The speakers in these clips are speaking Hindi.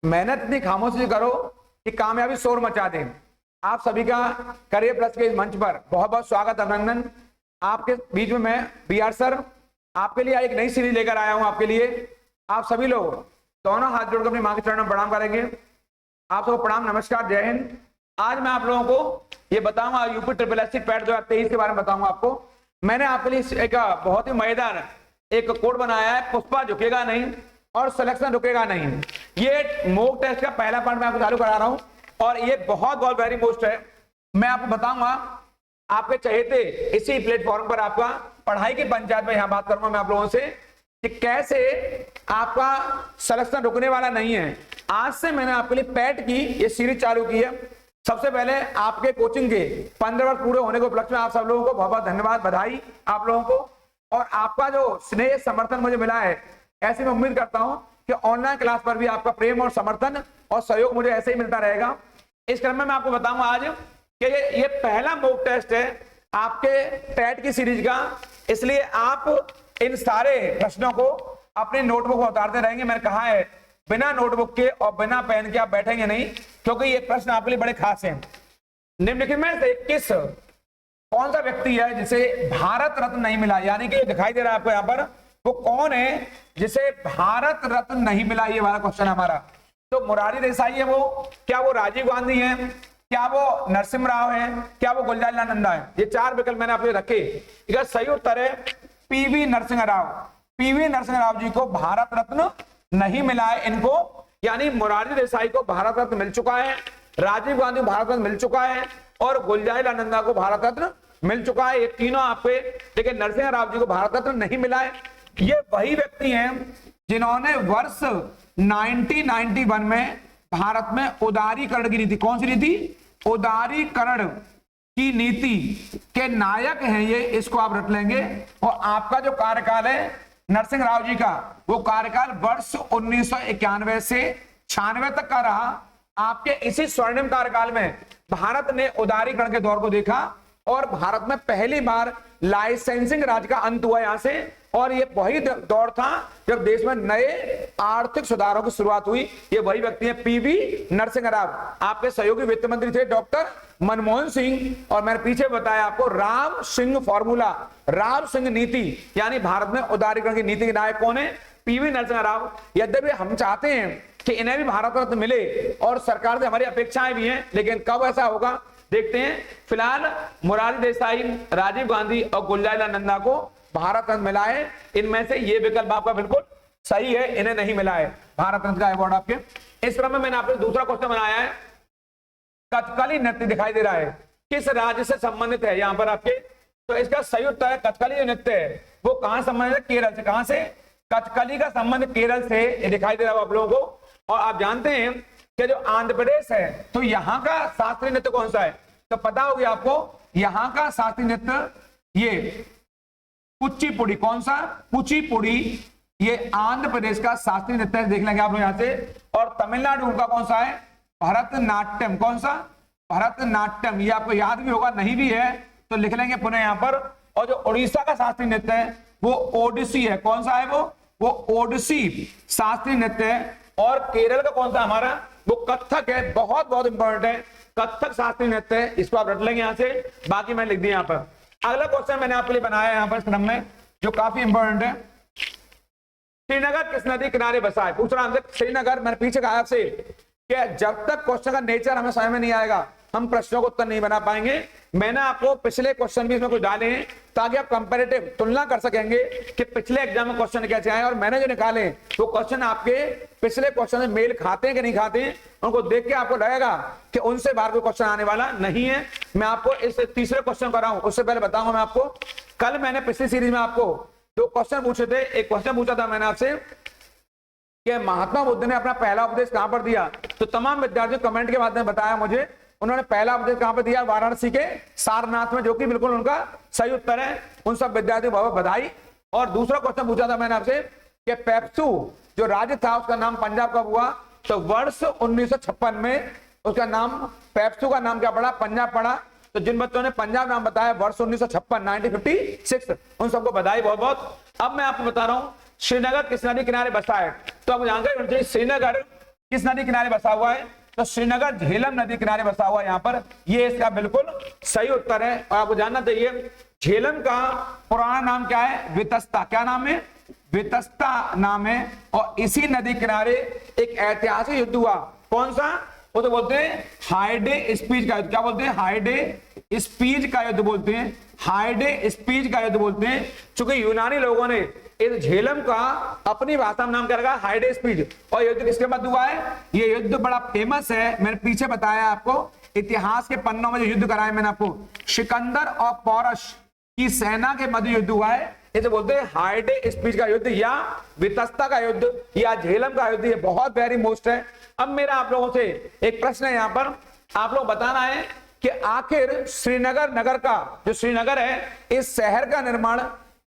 मेहनत इतनी खामोशी करो कि कामयाबी शोर मचा दे। आप सभी का करियर प्लस के इस मंच पर बहुत बहुत स्वागत, अभिनंदन। आपके बीच में मैं BR सर आपके लिए एक नई सीरीज लेकर आया हूं। आपके लिए आप सभी लोग दोनों हाथ जोड़कर अपनी मां के चरणों में प्रणाम करेंगे। आप सबको प्रणाम, नमस्कार, जय हिंद। आज मैं आप लोगों को ये बताऊंगा यूपी SSC पैट 2023 के बारे में बताऊंगा आपको। मैंने आपके लिए एक बहुत ही मजेदार एक कोड बनाया है, पुष्पा झुकेगा नहीं और सिलेक्शन रुकेगा नहीं। ये मॉक टेस्ट का पहला पार्ट मैं आपको चालू करा रहा हूं और ये बहुत बहुत वेरी मोस्ट है। मैं आपको बताऊंगा आपके चहेते इसी प्लेटफॉर्म पर आपका पढ़ाई की पंचायत में यहां बात करूंगा मैं आप लोगों से कि कैसे आपका सिलेक्शन रुकने वाला नहीं है। आज से मैंने आपके लिए पैट की ये सीरीज चालू की है। सबसे पहले आपके कोचिंग के 15 वर्ष पूरे होने के उपलक्ष्य में आप सब लोगों को बहुत बहुत धन्यवाद, बधाई आप लोगों को। और आपका जो स्नेह समर्थन मुझे मिला है, ऐसे मैं उम्मीद करता हूं कि ऑनलाइन क्लास पर भी आपका प्रेम और समर्थन और सहयोग मुझे ऐसे ही मिलता रहेगा। इस क्रम में मैं आपको बताऊंगा आज कि ये पहला मॉक टेस्ट है आपके पैट की सीरीज का, इसलिए आप इन सारे प्रश्नों को अपने नोटबुक में उतारते रहेंगे। मैंने कहा है बिना नोटबुक के और बिना पेन के आप बैठेंगे नहीं, क्योंकि ये प्रश्न आपके लिए बड़े खास हैं। निम्नलिखित में से कौन सा व्यक्ति है जिसे भारत रत्न नहीं मिला, यानी कि दिखाई दे रहा है आपको यहाँ पर, वो कौन है जिसे भारत रत्न नहीं मिला, ये वाला क्वेश्चन हमारा। तो मोरारजी देसाई है वो, क्या वो राजीव गांधी है, क्या वो नरसिम्हा राव है, क्या वो गुलजारीलाल नंदा है? ये चार विकल्प मैंने आपको रखे। इसका सही उत्तर है PV नरसिम्हा राव। PV नरसिम्हा राव जी को भारत रत्न नहीं मिला है इनको, यानी मोरारजी देसाई को भारत रत्न मिल चुका है, राजीव गांधी को भारत रत्न मिल चुका है और गुलजारीलाल नंदा को भारत रत्न मिल चुका है। ये तीनों आपके, लेकिन नरसिम्हा राव जी को भारत रत्न नहीं मिला है। ये वही व्यक्ति हैं जिन्होंने वर्ष 1991 में भारत में उदारीकरण की नीति, कौन सी नीति? उदारीकरण की नीति के नायक हैं ये, इसको आप रट लेंगे। और आपका जो कार्यकाल है नरसिम्हा राव जी का, वो कार्यकाल वर्ष 1991 से 96 तक का रहा। आपके इसी स्वर्णिम कार्यकाल में भारत ने उदारीकरण के दौर को देखा और भारत में पहली बार लाइसेंसिंग राज का अंत हुआ यहां से। और ये वही दौर था जब देश में नए आर्थिक सुधारों की शुरुआत हुई। ये वही व्यक्ति है PV नरसिम्हा राव। आपके सहयोगी वित्त मंत्री थे डॉक्टर मनमोहन सिंह, और मैंने पीछे बताया आपको राम सिंह फॉर्मूला, राम सिंह नीति, यानी भारत में उदारीकरण की नीति के नायक कौन है? PV नरसिम्हा राव। यद्यपि हम चाहते हैं कि इन्हें भी भारत रत्न मिले और सरकार से हमारी अपेक्षाएं भी हैं, लेकिन कब ऐसा होगा देखते हैं। फिलहाल मोरारजी देसाई, राजीव गांधी और गुलजारीलाल नंदा को भारत रत्न मिला है। इनमें से ये विकल्प आपका बिल्कुल सही है, इन्हें नहीं मिला है भारत रत्न का अवार्ड आपके। इस क्रम में मैंने आपको दूसरा क्वेश्चन बनाया है, कथकली नृत्य दिखाई दे रहा है, किस राज्य से संबंधित है यहाँ पर आपके? तो इसका सही उत्तर है कथकली जो नृत्य है वो कहां संबंधित है? केरल से। कहां से? कथकली का संबंध केरल से, ये दिखाई दे रहा है आप लोगों को। और आप जानते हैं कि जो आंध्र प्रदेश है, तो यहाँ का शास्त्रीय नृत्य कौन सा है? तो पता होगी आपको, यहाँ का शास्त्रीय नृत्य ये कुचिपुड़ी। कौन सा? कुचिपुड़ी। ये आंध्र प्रदेश का शास्त्रीय नृत्य है, देख लेंगे आप लोग यहाँ से। और तमिलनाडु का कौन सा है? भरतनाट्यम। कौन सा? भरतनाट्यम। ये आपको याद भी होगा, नहीं भी है तो लिख लेंगे पुनः यहाँ पर। और जो उड़ीसा का शास्त्रीय नृत्य है वो ओडिसी है। कौन सा है वो ओडिसी शास्त्रीय नृत्य है। और केरल का कौन सा हमारा? वो कथक है। बहुत बहुत इंपॉर्टेंट है, कथक शास्त्रीय नृत्य है, इसको आप रट लेंगे यहाँ से। बाकी मैंने लिख दिया यहाँ पर। अगला क्वेश्चन मैंने आपके लिए बनाया है यहाँ पर इस क्रम में, जो काफी इंपॉर्टेंट है। श्रीनगर किस नदी किनारे बसा है? पूछ रहा हमसे श्रीनगर। मैंने पीछे कहा आपसे कि जब तक क्वेश्चन का नेचर हमें समझ में नहीं आएगा, हम प्रश्नों को उत्तर नहीं बना पाएंगे। मैंने आपको पिछले क्वेश्चन भी इसमें कुछ डाले हैं ताकि आप कंपैरेटिव तुलना कर सकेंगे कि पिछले एग्जाम में क्वेश्चन कैसे आए, और मैंने जो निकाले वो क्वेश्चन आपके पिछले क्वेश्चन से मेल खाते हैं कि नहीं खाते हैं। उनको देख के आपको लगेगा कि उनसे बाहर कोई क्वेश्चन आने वाला नहीं है। मैं आपको इस तीसरे क्वेश्चन कर रहा हूं, उससे पहले बताऊंगा मैं आपको। कल मैंने पिछली सीरीज में आपको दो क्वेश्चन पूछे थे। एक क्वेश्चन पूछा था मैंने आपसे कि महात्मा बुद्ध ने अपना पहला उपदेश कहां पर दिया, तो तमाम विद्यार्थियों कमेंट के माध्यम बताया मुझे उन्होंने पहला उपदेश कहां पर दिया? वाराणसी के सारनाथ में, जो कि बिल्कुल उनका सही उत्तर है। उन सब विद्यार्थियों को बहुत बधाई। और दूसरा क्वेश्चन पूछा था मैंने आपसे कि पेप्सू जो राज्य था उसका नाम पंजाब कब हुआ? तो वर्ष 1956 में उसका नाम, पेप्सू का नाम क्या पड़ा? पंजाब पड़ा। तो जिन बच्चों ने पंजाब नाम बताया वर्ष 1956 1956, उन सबको बधाई बहुत बहुत। अब मैं आपको बता रहा हूं श्रीनगर किस नदी किनारे बसा है। तो आपको जानकारी होनी चाहिए श्रीनगर किस नदी किनारे बसा हुआ है? तो श्रीनगर झेलम नदी किनारे बसा हुआ है यहाँ पर। ये इसका बिल्कुल सही उत्तर है। और आपको जानना चाहिए झेलम का पुराना नाम क्या है? वितस्ता। क्या नाम है? वितस्ता नाम है। और इसी नदी किनारे एक ऐतिहासिक युद्ध हुआ। कौन सा? वो तो बोलते हैं हाइडे स्पीच का युद्ध। क्या बोलते हैं? हाइडे स्पीच का युद्ध बोलते हैं। हाइडे स्पीच का युद्ध बोलते हैं। चूंकि यूनानी लोगों ने इस झेलम का अपनी भाषा में नाम क्या रखा? हाइडे स्पीच। और युद्ध किसके मध्य हुआ है? ये युद्ध बड़ा फेमस है। मैंने पीछे बताया आपको, इतिहास के पन्नों में जो युद्ध कराया मैंने आपको, सिकंदर और पौरश की सेना के मध्य युद्ध हुआ है। इसे बोलते हैं हाइडे स्पीच का युद्ध या वितस्ता का युद्ध या झेलम का युद्ध। ये बहुत वेरी मोस्ट है। अब मेरा आप लोगों से एक प्रश्न है यहाँ पर, आप लोग बताना है कि आखिर श्रीनगर नगर का, जो श्रीनगर है, इस शहर का निर्माण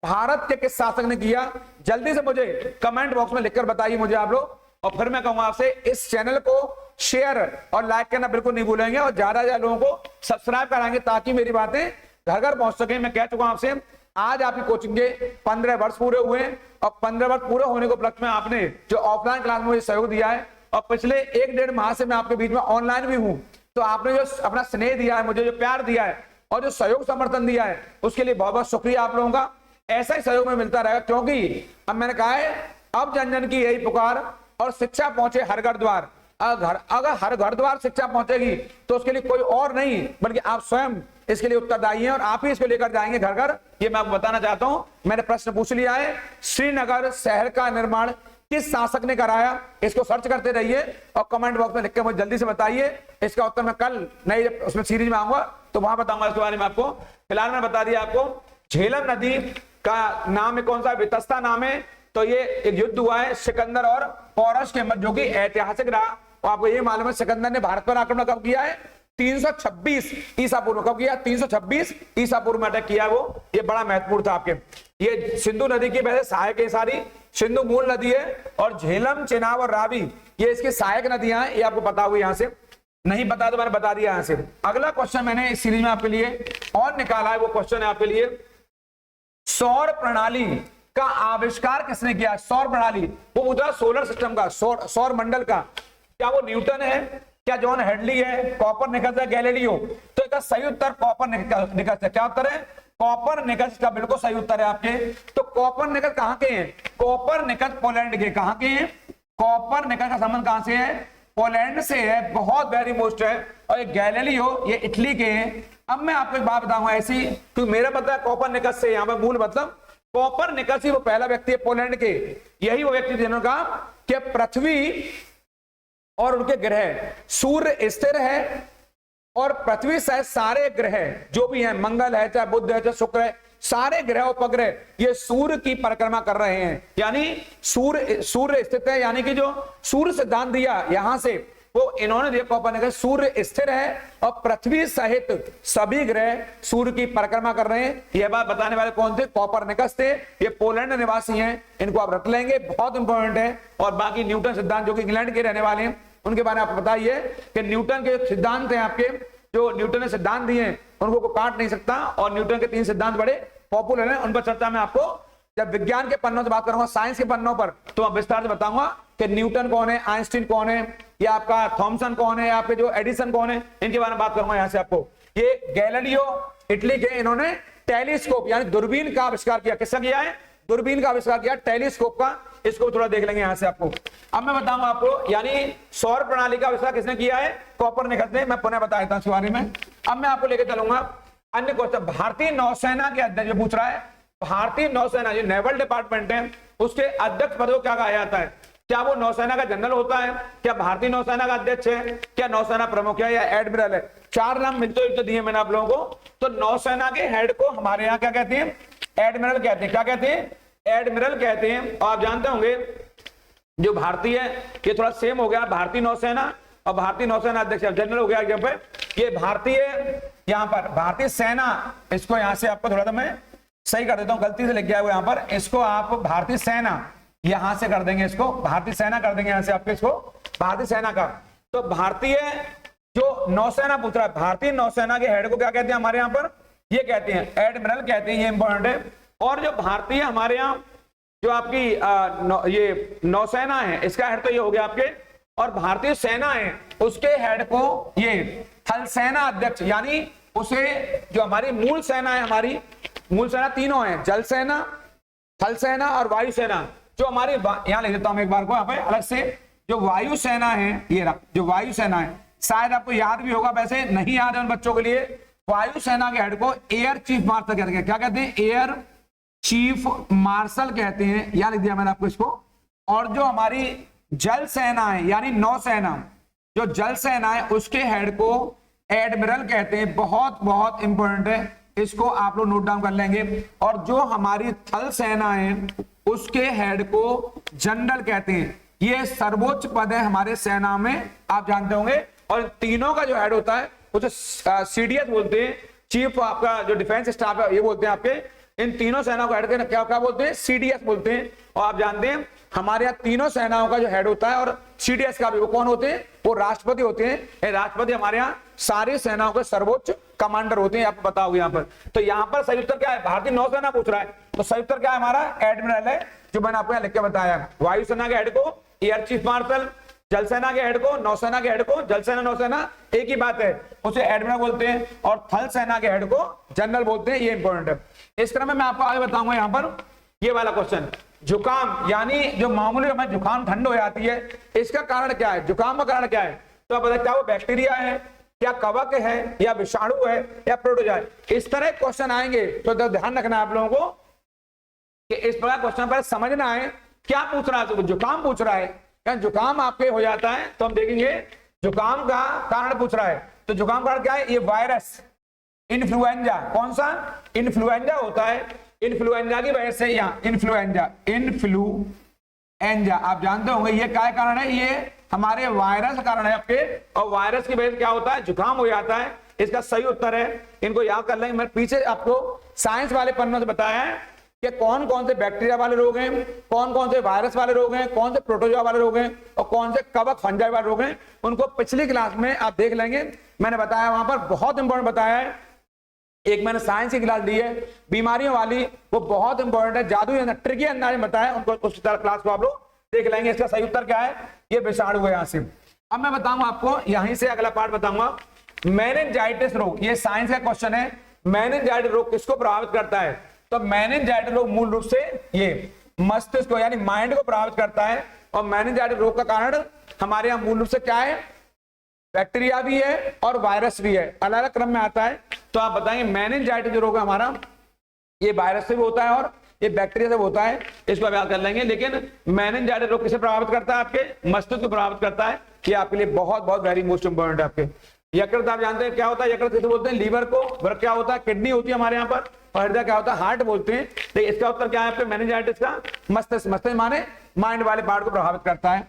भारत के किस शासक ने किया? जल्दी से मुझे कमेंट बॉक्स में लिखकर बताइए मुझे आप लोग। और फिर मैं कहूंगा आपसे इस चैनल को शेयर और लाइक करना बिल्कुल नहीं भूलेंगे और ज्यादा से ज्यादा लोगों को सब्सक्राइब कराएंगे ताकि मेरी बातें घर घर पहुंच सके। मैं कह चुका हूं आपसे, आज आपकी कोचिंग के 15 वर्ष पूरे हुए और 15 वर्ष पूरे होने को उपलक्ष्य में आपने जो ऑफलाइन क्लास में मुझे सहयोग दिया है और पिछले 1-1.5 माह से मैं आपके बीच में ऑनलाइन भी हूं, तो आपने जो अपना स्नेह दिया है, मुझे जो प्यार दिया है और जो सहयोग समर्थन दिया है, उसके लिए बहुत बहुत शुक्रिया आप लोगों का। ऐसा ही सहयोग में मिलता रहेगा, क्योंकि अब मैंने कहा है अब जन जन की यही पुकार और शिक्षा पहुंचे हर घर द्वार। अगर हर घर द्वार शिक्षा पहुंचेगी तो उसके लिए कोई और नहीं बल्कि आप स्वयं इसके लिए उत्तरदायी हैं और आप ही इसको लेकर जाएंगे घर घर। ये मैं आपको बताना चाहता हूं। मैंने प्रश्न पूछ लिया है, श्रीनगर शहर का निर्माण किस शासक ने कराया? इसको सर्च करते रहिए और कमेंट बॉक्स में लिख के मुझे जल्दी से बताइए। इसका उत्तर मैं कल नई उसमें सीरीज में आऊंगा तो वहां बताऊंगा इसके बारे में आपको। फिलहाल मैं बता दिया आपको झेलम नदी का नाम है कौन सा? वितस्ता नाम है। तो ये एक युद्ध हुआ है सिकंदर और पौरश के मध्य, जो कि ऐतिहासिक रहा। और आपको ये मालूम है सिकंदर ने भारत पर आक्रमण कब किया है? 326 ईसा पूर्व। कब किया? 326 ईसा पूर्व में अटैक किया वो। ये बड़ा महत्वपूर्ण था आपके। ये सिंधु नदी की वैसे सहायक है सारी। सिंधु मूल नदी है और झेलम, चेनाब और रावी ये इसकी सहायक नदियां हैं। ये आपको पता हुआ, यहां से नहीं पता तो मैंने बता दिया यहां से। अगला क्वेश्चन मैंने इस सीरीज में आपके लिए और निकाला है, वो क्वेश्चन है आपके लिए सौर प्रणाली का आविष्कार किसने किया? सौर प्रणाली, वो पूछा सोलर सिस्टम का, सौर मंडल का। क्या वो न्यूटन है? क्या जॉन हेडली है? कॉपरनिकस है? गैलीलियो? तो इसका सही उत्तर कॉपरनिकस है। क्या उत्तर है? कॉपरनिकस का बिल्कुल सही उत्तर है आपके। तो कॉपरनिकस कहां के हैं? कॉपरनिकस पोलैंड के। कहां के हैं? कॉपरनिकस का संबंध कहां से है? पोलैंड से है। बहुत वेरी मोस्ट है। और ये गैलीलियो ये इटली के हैं। अब मैं आपको एक बात बताऊंगा ऐसी, क्योंकि मेरा पता है कॉपरनिकस से यहाँ पर मूल मतलब कॉपरनिकस ही वो पहला व्यक्ति है पोलैंड के, यही वो व्यक्ति जिन्होंने कहा कि पृथ्वी और उनके ग्रह, सूर्य स्थिर है और पृथ्वी सहित सारे ग्रह जो भी हैं, मंगल है चाहे बुध है चाहे शुक्र है, सारे ग्रह उपग्रह ये सूर्य की परिक्रमा कर रहे हैं। यानी सूर्य स्थित है, यानी कि जो सूर्य सिद्धांत दिया यहां से वो इन्होंने दिया कॉपरनिकस, सूर्य स्थिर है और पृथ्वी सहित सभी ग्रह सूर्य की परिक्रमा कर रहे हैं। यह बात बताने वाले कौन थे? कॉपरनिकस थे। ये पोलैंड निवासी हैं, इनको आप रट लेंगे, बहुत इंपॉर्टेंट है। और बाकी न्यूटन सिद्धांत जो कि इंग्लैंड के रहने वाले हैं, उनके बारे में आपको बताइए कि न्यूटन के सिद्धांत हैं आपके, जो न्यूटन ने सिद्धांत दिए हैं उनको को काट नहीं सकता। और न्यूटन के 3 सिद्धांत बड़े पॉपुलर हैं, उन पर चर्चा में आपको जब विज्ञान के पन्नों से बात करूंगा, साइंस के पन्नों पर, तो मैं विस्तार से बताऊंगा कि न्यूटन कौन है, आइंस्टीन कौन है, या आपका थॉमसन कौन है, आपके जो एडिसन कौन है, इनके बारे में बात करूंगा यहां से आपको। ये गैलीलियो इटली के, इन्होंने टेलीस्कोप यानी दूरबीन का आविष्कार किया। किसका किया है? दूरबीन का आविष्कार किया, टेलीस्कोप का। इसको थोड़ा देख लेंगे यहां से आपको। अब मैं बताऊंगा आपको, यानी सौर प्रणाली का आविष्कार किसने किया है? कॉपरनिकस ने। मैं पुनः बता देता हूं इस बारे में। अब मैं आपको लेकर चलूंगा अन्य क्वेश्चन। भारतीय नौसेना के अध्यक्ष पूछ रहा है, भारतीय नौसेना जो नेवल डिपार्टमेंट है उसके अध्यक्ष पद को क्या कहा जाता है? क्या वो नौसेना का जनरल होता है? क्या भारतीय नौसेना का अध्यक्ष है? क्या नौसेना प्रमुख है या एडमिरल है? 4 नाम मिलते जुलते दिए मैंने आप लोगों को। तो नौसेना के हेड को हमारे यहाँ क्या कहते हैं? एडमिरल कहते हैं। क्या कहते हैं? एडमिरल कहते हैं। और आप जानते होंगे जो भारतीय है ये थोड़ा सेम हो गया, भारतीय नौसेना और भारतीय नौसेना अध्यक्ष जनरल हो गया। जब ये भारतीय यहाँ पर भारतीय सेना, इसको यहाँ से आपको थोड़ा सा मैं सही कर देता हूँ, गलती से लिख गया हुआ यहाँ पर, इसको आप भारतीय सेना यहां से कर देंगे, इसको भारतीय सेना कर देंगे यहां से आपके, इसको भारतीय सेना का। तो भारतीय जो नौसेना पूछ रहा है, भारतीय नौसेना के हेड को क्या कहते हैं हमारे यहाँ पर? ये कहते हैं एडमिरल कहते हैं, ये इंपॉर्टेंट है। और जो भारतीय हमारे यहाँ जो आपकी ये नौसेना है, इसका हेड तो ये हो गया आपके और भारतीय सेना है उसके हेड को ये थल सेना अध्यक्ष, यानी उसे जो हमारी मूल सेना है, हमारी मूल सेना तीनों है, जल सेना, थल सेना और वायु सेना। जो हमारी यहां लिख देता हूं एक बार को यहाँ पे अलग से, जो वायु सेना है, ये जो वायु सेना है, शायद आपको याद भी होगा, वैसे नहीं याद है उन बच्चों के लिए। वायु सेना के हेड को एयर चीफ मार्शल कहते हैं। क्या कहते हैं? एयर चीफ मार्शल कहते हैं, यहां लिख दिया मैंने आपको इसको। और जो हमारी जल सेना है यानी नौसेना, जो जल सेना है उसके हेड को एडमिरल कहते हैं। बहुत बहुत इंपॉर्टेंट है, इसको आप लोग नोट डाउन कर लेंगे। और जो हमारी थल सेना है उसके हेड को जनरल कहते हैं। ये सर्वोच्च पद है हमारे सेना में, आप जानते होंगे। और तीनों का जो हेड होता है उसे सीडीएस बोलते हैं, चीफ आपका जो डिफेंस स्टाफ है ये बोलते हैं आपके। इन तीनों सेनाओं का हेड के क्या क्या बोलते हैं? सीडीएस बोलते हैं। और आप जानते हैं हमारे यहाँ तीनों सेनाओं का जो हेड होता है और सीडीएस का भी, वो कौन होते हैं? वो राष्ट्रपति होते हैं। राष्ट्रपति हमारे यहाँ सारी सेनाओं के सर्वोच्च कमांडर होते हैं, आपको बताओगे यहाँ पर। तो यहाँ पर सही उत्तर क्या है? भारतीय नौसेना पूछ रहा है, तो सही उत्तर क्या है हमारा? एडमिरल है, जो मैंने आपको यहाँ लिख के बताया। वायुसेना के हेड को एयर चीफ मार्शल, जल सेना के हेड को, नौसेना के हेड को, जल सेना नौसेना एक ही बात है, उसे एडमिरल बोलते हैं। और थल सेना के हेड को जनरल बोलते हैं। ये इंपॉर्टेंट है। इस क्रम में मैं आपको आगे बताऊंगा यहाँ पर ये वाला क्वेश्चन। जुकाम, यानी जो मामूली हमें जुकाम ठंड हो जाती है, इसका कारण क्या है? जुकाम का कारण क्या है? तो आप बताइए, क्या वो बैक्टीरिया है, क्या कवक है, या विषाणु है, या प्रोटोजोआ है? इस तरह क्वेश्चन आएंगे, तो ध्यान रखना है आप लोगों को कि इस प्रकार क्वेश्चन पर समझना है क्या पूछ रहा है। तो जुकाम पूछ रहा है, क्या जुकाम आपके हो जाता है? तो हम देखेंगे जुकाम का कारण पूछ रहा है। तो जुकाम का कारण क्या है? ये वायरस इन्फ्लुएंजा, कौन सा? इन्फ्लुएंजा होता है। इन्फ्लुएंजा की वजह से यहाँ इन्फ्लुएंजा आप जानते होंगे ये क्या कारण है? ये हमारे वायरस का कारण है आपके। और वायरस की वजह से क्या होता है? जुकाम हो जाता है। इसका सही उत्तर है, इनको याद कर लेंगे। मैं पीछे आपको साइंस वाले पन्नों से बताया है कि कौन कौन से बैक्टीरिया वाले रोग हैं, कौन कौन से वायरस वाले रोग हैं, कौन से प्रोटोजोआ वाले रोग हैं, और कौन से कवक फंजाई वाले रोग हैं। उनको पिछली क्लास में आप देख लेंगे, मैंने बताया वहां पर, बहुत इंपॉर्टेंट बताया है। एक मैंने साइंस की क्लास ली है बीमारियों वाली, वो बहुत इंपॉर्टेंट है, जादू ट्रिकी अंदाज में बताया, उनको उस क्लास को आप लोग देख लेंगे। इसका सही उत्तर क्या है? ये विषाणु है यहाँ से। अब मैं बताऊंगा आपको, यहीं से अगला पार्ट बताऊंगा, मेनिंजाइटिस रोग। ये साइंस का क्वेश्चन है। मेनिंजाइटिस रोग किसको प्रभावित करता है? तो मेनिंजाइटिस रोग मूल रूप से ये मस्तिष्क को यानी माइंड को प्रभावित करता है। और मेनिंजाइटिस रोग का कारण हमारे यहाँ मूल रूप से क्या है? बैक्टीरिया भी है और वायरस भी है, अलग अलग क्रम में आता है। तो आप बताएंगे मेनिंजाइटिस जो रोग है हमारा, ये वायरस से भी होता है और ये बैक्टीरिया से भी होता है, इसको याद कर लेंगे। लेकिन मेनिंजाइटिस रोग किसे प्रभावित करता है? आपके मस्तिष्क को प्रभावित करता है। ये आपके लिए बहुत बहुत वेरी मोस्ट इंपॉर्टेंट है। आपके यकृत, आप जानते हैं क्या होता है? यकृत किसे बोलते हैं? लीवर को। वृक्क क्या होता है? किडनी होती है हमारे यहाँ पर। और हृदय क्या होता है? हार्ट बोलते हैं। तो इसका उत्तर क्या है आपके मेनिंजाइटिस का? मस्तिष्क। मस्तिष्क माने माइंड वाले पार्ट को प्रभावित करता है।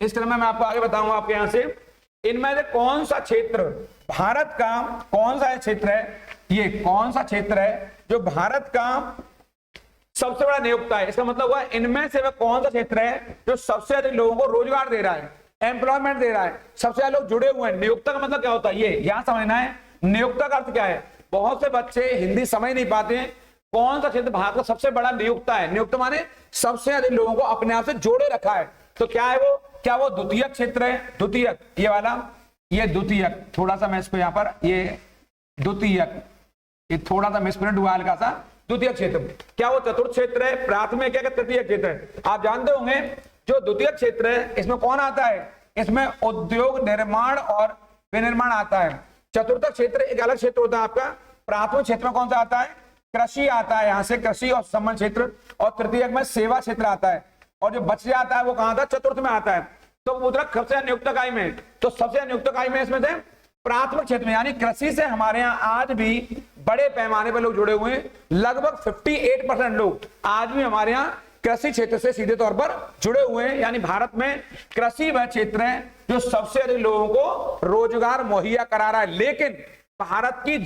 इस क्रम में मैं आपको आगे बताऊंगा आपके यहाँ से, इनमें से कौन सा क्षेत्र भारत का, कौन सा क्षेत्र है, ये कौन सा क्षेत्र है जो भारत का सबसे बड़ा नियोक्ता है? इसका मतलब हुआ इनमें से वह कौन सा क्षेत्र है जो सबसे अधिक लोगों को रोजगार दे रहा है, एम्प्लॉयमेंट दे रहा है, सबसे ज्यादा लोग जुड़े हुए हैं। नियोक्ता का मतलब क्या होता है? ये यहां समझना है। नियोक्ता का अर्थ क्या है? बहुत से बच्चे हिंदी समझ नहीं पाते हैं। कौन सा क्षेत्र भारत का सबसे बड़ा नियोक्ता है? नियोक्ता माने सबसे अधिक लोगों को अपने आप से जोड़े रखा है। तो क्या है वो? क्या वो द्वितीयक क्षेत्र है? द्वितीयक, ये वाला, ये द्वितीयक। थोड़ा सा मैं इसको यहाँ पर, ये द्वितीयक, ये थोड़ा सा मिसप्रिंट हुआ हल्का सा। द्वितीय क्षेत्र क्या वो चतुर्थ क्षेत्र है, प्राथमिक है, तृतीय क्षेत्र है? आप जानते होंगे जो द्वितीय क्षेत्र है इसमें कौन आता है? इसमें उद्योग, निर्माण और विनिर्माण आता है। चतुर्थ क्षेत्र एक अलग क्षेत्र होता है आपका। प्राथमिक क्षेत्र में कौन सा आता है? कृषि आता है, यहाँ से कृषि और संबंध क्षेत्र। और तृतीय में सेवा क्षेत्र आता है। और जो बच जाता है वो कहाँ था? चतुर्थ में आता है। तो मुद्रा सबसे नियुक्त इकाई में, तो सबसे नियुक्त इकाई में इसमें से प्राथमिक क्षेत्र में, यानी कृषि से हमारे यहाँ आज भी बड़े पैमाने पर लोग जुड़े हुए हैं। लगभग 58% लोग आज भी हमारे यहाँ कृषि क्षेत्र से सीधे तौर पर जुड़े हुए हैं। यानी भारत में कृषि वह क्षेत्र है जो सबसे अधिक लोगों को रोजगार मुहैया करा रहा है। लेकिन भारत की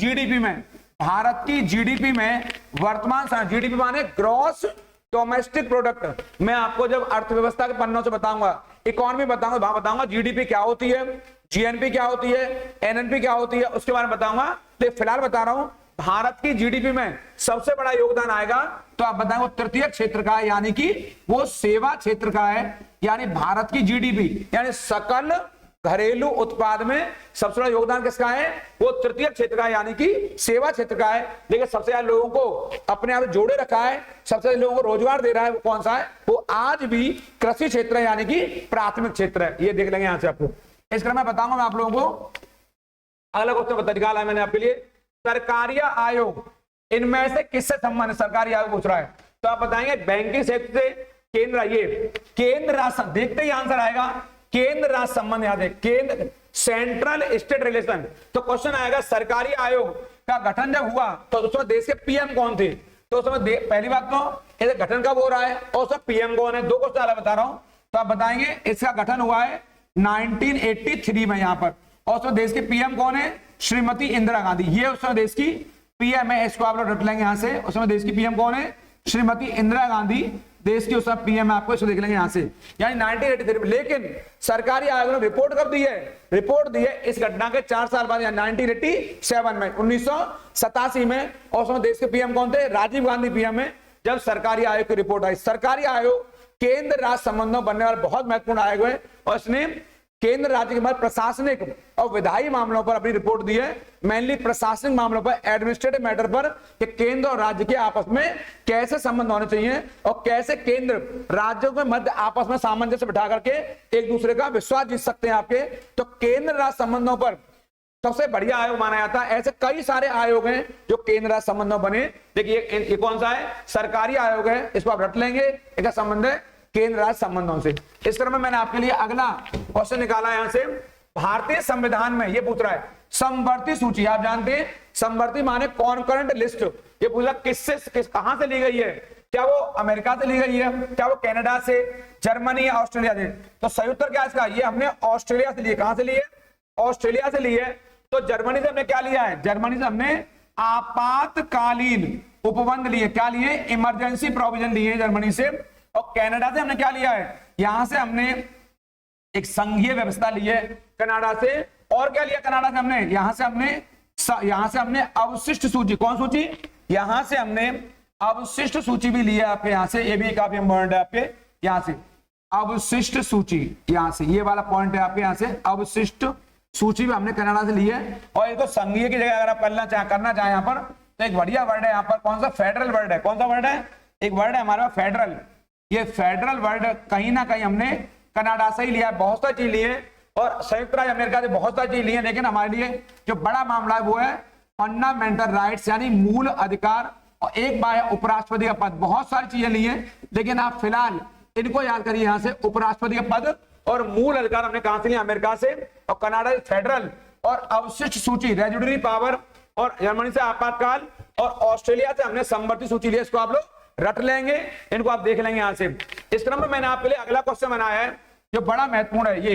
जीडीपी में वर्तमान समय, जीडीपी माने ग्रॉस डोमेस्टिक प्रोडक्ट, मैं आपको जब अर्थव्यवस्था के पन्नों से बताऊंगा, इकोनॉमी बताऊंगा, वहां बताऊंगा जीडीपी क्या होती है, जीएनपी क्या होती है, एनएनपी क्या होती है, उसके बारे में बताऊंगा। तो फिलहाल बता रहा हूं भारत की जीडीपी में सबसे बड़ा योगदान आएगा, तो आप बताएं वो तृतीय क्षेत्र का है, यानी कि वो सेवा क्षेत्र का है। यानी भारत की जीडीपी यानी सकल घरेलू उत्पाद में सबसे बड़ा योगदान किसका है? वो तृतीय क्षेत्र का है, यानी कि सेवा क्षेत्र का है। लेकिन सबसे ज्यादा लोगों को अपने आप जोड़े रखा है, सबसे ज्यादा लोगों को रोजगार दे रहा है, वो कौन सा है? वो आज भी कृषि क्षेत्र है, यानी कि प्राथमिक क्षेत्र है। ये देख लेंगे यहां से आपको। इस क्रम में बताऊंगा मैं आप लोगों को। अगला क्वेश्चन बता निकाला है मैंने आपके लिए, सरकारी आयोग इनमें से किससे संबंध? सरकारी आयोग पूछ रहा है, तो आप बताएंगे बैंकिंग क्षेत्र से, केंद्र, ये केंद्र राज्य, देखते ही आंसर आएगा केंद्र राज्य संबंध। याद है केंद्र, सेंट्रल स्टेट रिलेशन। तो क्वेश्चन आएगा सरकारी आयोग का गठन जब हुआ तो उसमें देश के पीएम कौन थे? तो उसमें पहली बात तो इसे गठन कब हो रहा है और उसमें पीएम कौन है? दो क्वेश्चन बता रहा हूं, तो आप बताएंगे इसका गठन हुआ है 1983 में यहां पर, और उसमें देश के पीएम कौन है? श्रीमती इंदिरा गांधी। ये उसमें देश की पीएम है, इसको आप लोग रट लेंगे यहां से। उसमें देश की पीएम कौन है? श्रीमती इंदिरा गांधी देश की उसका पीएम है, आपको इसको देख लेंगे यहां से, यानी 1983 में। लेकिन सरकारी आयोग ने रिपोर्ट कब दी है? रिपोर्ट दी है इस घटना के 4 साल बाद, यानी 1987 में, 1987 में। और उसमें देश के पीएम कौन थे? राजीव गांधी पीएम है जब सरकारी आयोग की रिपोर्ट आई। सरकारी आयोग केंद्र राज्य संबंधों बनने वाला बहुत महत्वपूर्ण आयोग है, और इसने केंद्र राज्य के बाद प्रशासनिक और विधायी मामलों पर अपनी रिपोर्ट दी है, मेनली प्रशासनिक मामलों पर, एडमिनिस्ट्रेटिव मैटर पर, कि केंद्र और राज्य के आपस में कैसे संबंध होने चाहिए और कैसे केंद्र राज्यों के मध्य आपस में सामंजस्य बिठा करके एक दूसरे का विश्वास जीत सकते हैं आपके। तो केंद्र राज्य संबंधों पर सबसे बढ़िया आयोग माना जाता है। ऐसे कई सारे आयोग हैं जो केंद्र राज्य संबंधों बने। देखिए ये कौन सा है? सरकारी आयोग है, इसको आप रट लेंगे, इसका संबंध है केंद्र राज्य संबंधों से। इस क्रम में मैंने आपके लिए अगला क्वेश्चन निकाला यहां से, भारतीय संविधान में ये पूछ रहा है समवर्ती सूची। आप जानते हैं समवर्ती माने कॉन्करेंट लिस्ट। ये पूछा किससे, कहां से ली गई है? क्या वो अमेरिका से ली गई है? क्या वो कनाडा से, जर्मनी या ऑस्ट्रेलिया से? तो सही उत्तर क्या है इसका? ये हमने ऑस्ट्रेलिया से लिए। कहां से लिए? ऑस्ट्रेलिया से लिए। तो जर्मनी से हमने क्या लिया है? जर्मनी से हमने आपातकालीन उपबंध लिए। क्या लिए? इमरजेंसी प्रोविजन लिए जर्मनी से। और कनाडा से हमने क्या लिया है? यहां से हमने एक संघीय व्यवस्था ली है कनाडा से। और क्या लिया कनाडा से हमने? यहां से हमने अवशिष्ट सूची। कौन सूची? यहां से हमने अवशिष्ट सूची भी ली है आपके यहां से। ये भी काफी इंपॉर्टेंट है आपके यहां से, अवशिष्ट सूची। यहां से ये वाला पॉइंट है आपके यहां से, अवशिष्ट सूची भी हमने कनाडा से ली है। और ये तो संघीय की जगह अगर आप करना चाहें यहां पर, तो एक बढ़िया वर्ड है यहां पर। कौन सा? फेडरल वर्ड है। कौन सा वर्ड है? एक वर्ड है हमारा फेडरल। ये फेडरल वर्ड कहीं ना कहीं हमने कनाडा से ही लिया है। बहुत सारी चीज ली है, और संयुक्त राज्य अमेरिका से बहुत सारी चीज ली है, लेकिन हमारे लिए जो बड़ा मामला है वो है फंडामेंटल राइट्स, यानी मूल अधिकार। और एक बार है उपराष्ट्रपति का पद। बहुत सारी चीजें ली है, लेकिन आप फिलहाल इनको याद करिए यहां से, उपराष्ट्रपति का पद और मूल अधिकार हमने कहां से लिया? अमेरिका से। और कनाडा से फेडरल, और अवशिष्ट सूची रेजिडुअरी पावर, और जर्मनी से आपातकाल, और ऑस्ट्रेलिया से हमने समवर्ती सूची लिया। इसको आप लोग रट लेंगे, इनको आप देख लेंगे यहां से। इस क्रम में मैंने आपके लिए अगला क्वेश्चन बनाया है जो बड़ा महत्वपूर्ण है।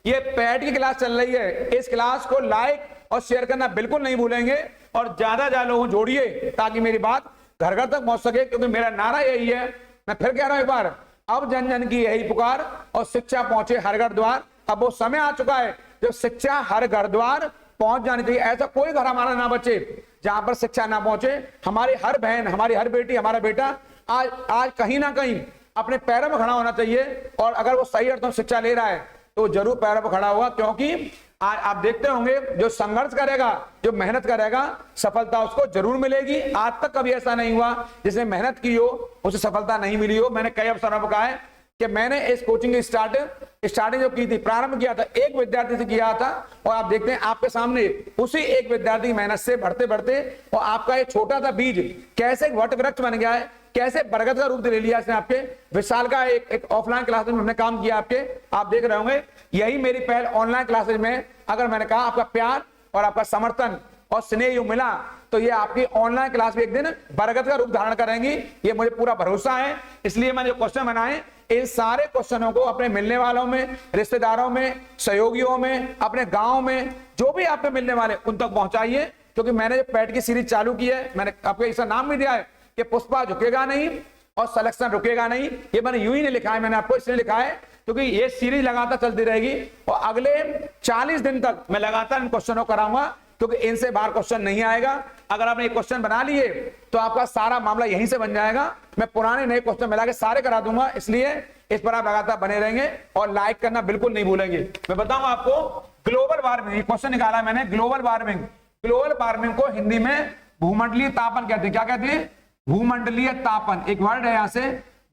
ये पैड की क्लास चल रही है, इस क्लास को लाइक और शेयर करना बिल्कुल नहीं भूलेंगे, और ज्यादा लोग जोड़िए ताकि मेरी बात घर घर तक पहुंच सके, क्योंकि मेरा नारा यही है, मैं फिर कह रहा हूं एक बार, अब जन जन की यही पुकार और शिक्षा पहुंचे हर घर द्वार। अब वो समय आ चुका है जब शिक्षा हर घर द्वार पहुंच जानी चाहिए। ऐसा कोई घर हमारा ना बचे जहां पर शिक्षा ना पहुंचे। हमारी हर बहन, हमारी हर बेटी, हमारा बेटा आज कहीं ना कहीं अपने पैरों में खड़ा होना चाहिए। और अगर वो सही अर्थों में शिक्षा ले रहा है तो जरूर पैरों पर खड़ा होगा, क्योंकि आज आप देखते होंगे जो संघर्ष करेगा, जो मेहनत करेगा, सफलता उसको जरूर मिलेगी। आज तक कभी ऐसा नहीं हुआ जिसने मेहनत की हो उसे सफलता नहीं मिली हो। मैंने कई अवसरों पर कहा है कि मैंने इस कोचिंग की स्टार्टिंग जो की थी, प्रारंभ किया था एक विद्यार्थी से किया था, और आप देखते हैं आपके सामने उसी एक विद्यार्थी की मेहनत से बढ़ते बढ़ते और आपका एक छोटा सा बीज कैसे वट वृक्ष बन गया है, कैसे बरगद का रूप ले लिया इसने। आपके विशाल का एक ऑफलाइन क्लासेज में हमने काम किया आपके, आप देख रहे होंगे। यही मेरी पहल ऑनलाइन क्लासेज में, अगर मैंने कहा आपका प्यार और आपका समर्थन और स्नेह मिला तो ये आपकी ऑनलाइन क्लास भी एक दिन बरगद का रूप धारण करेंगी, ये मुझे पूरा भरोसा है। इसलिए मैंने जो क्वेश्चन बनाए, इन सारे क्वेश्चनों को अपने मिलने वालों में, रिश्तेदारों में, सहयोगियों में, अपने गांव में जो भी आपके मिलने वाले उन तक पहुंचाइए। क्योंकि मैंने जो पैट की सीरीज चालू की है, मैंने आपको इसका नाम भी दिया है कि पुष्पा झुकेगा नहीं और सिलेक्शन रुकेगा नहीं। ये मैंने यूं ही नहीं लिखा है, मैंने आपको इसलिए लिखा है क्योंकि ये सीरीज लगातार चलती रहेगी और अगले 40 दिन तक मैं लगातार इन क्वेश्चनों को कराऊंगा, क्योंकि इनसे बाहर क्वेश्चन नहीं आएगा। अगर आपने ये क्वेश्चन बना लिए तो आपका सारा मामला यहीं से बन जाएगा। मैं पुराने नए क्वेश्चन मिला के सारे करा दूंगा, इसलिए इस पर आप लगातार बने रहेंगे और लाइक करना बिल्कुल नहीं भूलेंगे। मैं बताऊंगा आपको ग्लोबल वार्मिंग, ये क्वेश्चन निकाला मैंने, ग्लोबल वार्मिंग। ग्लोबल वार्मिंग को हिंदी में भूमंडलीय तापन कहते हैं। क्या कहते हैं? भूमंडलीय तापन, एक वर्ड है यहां से,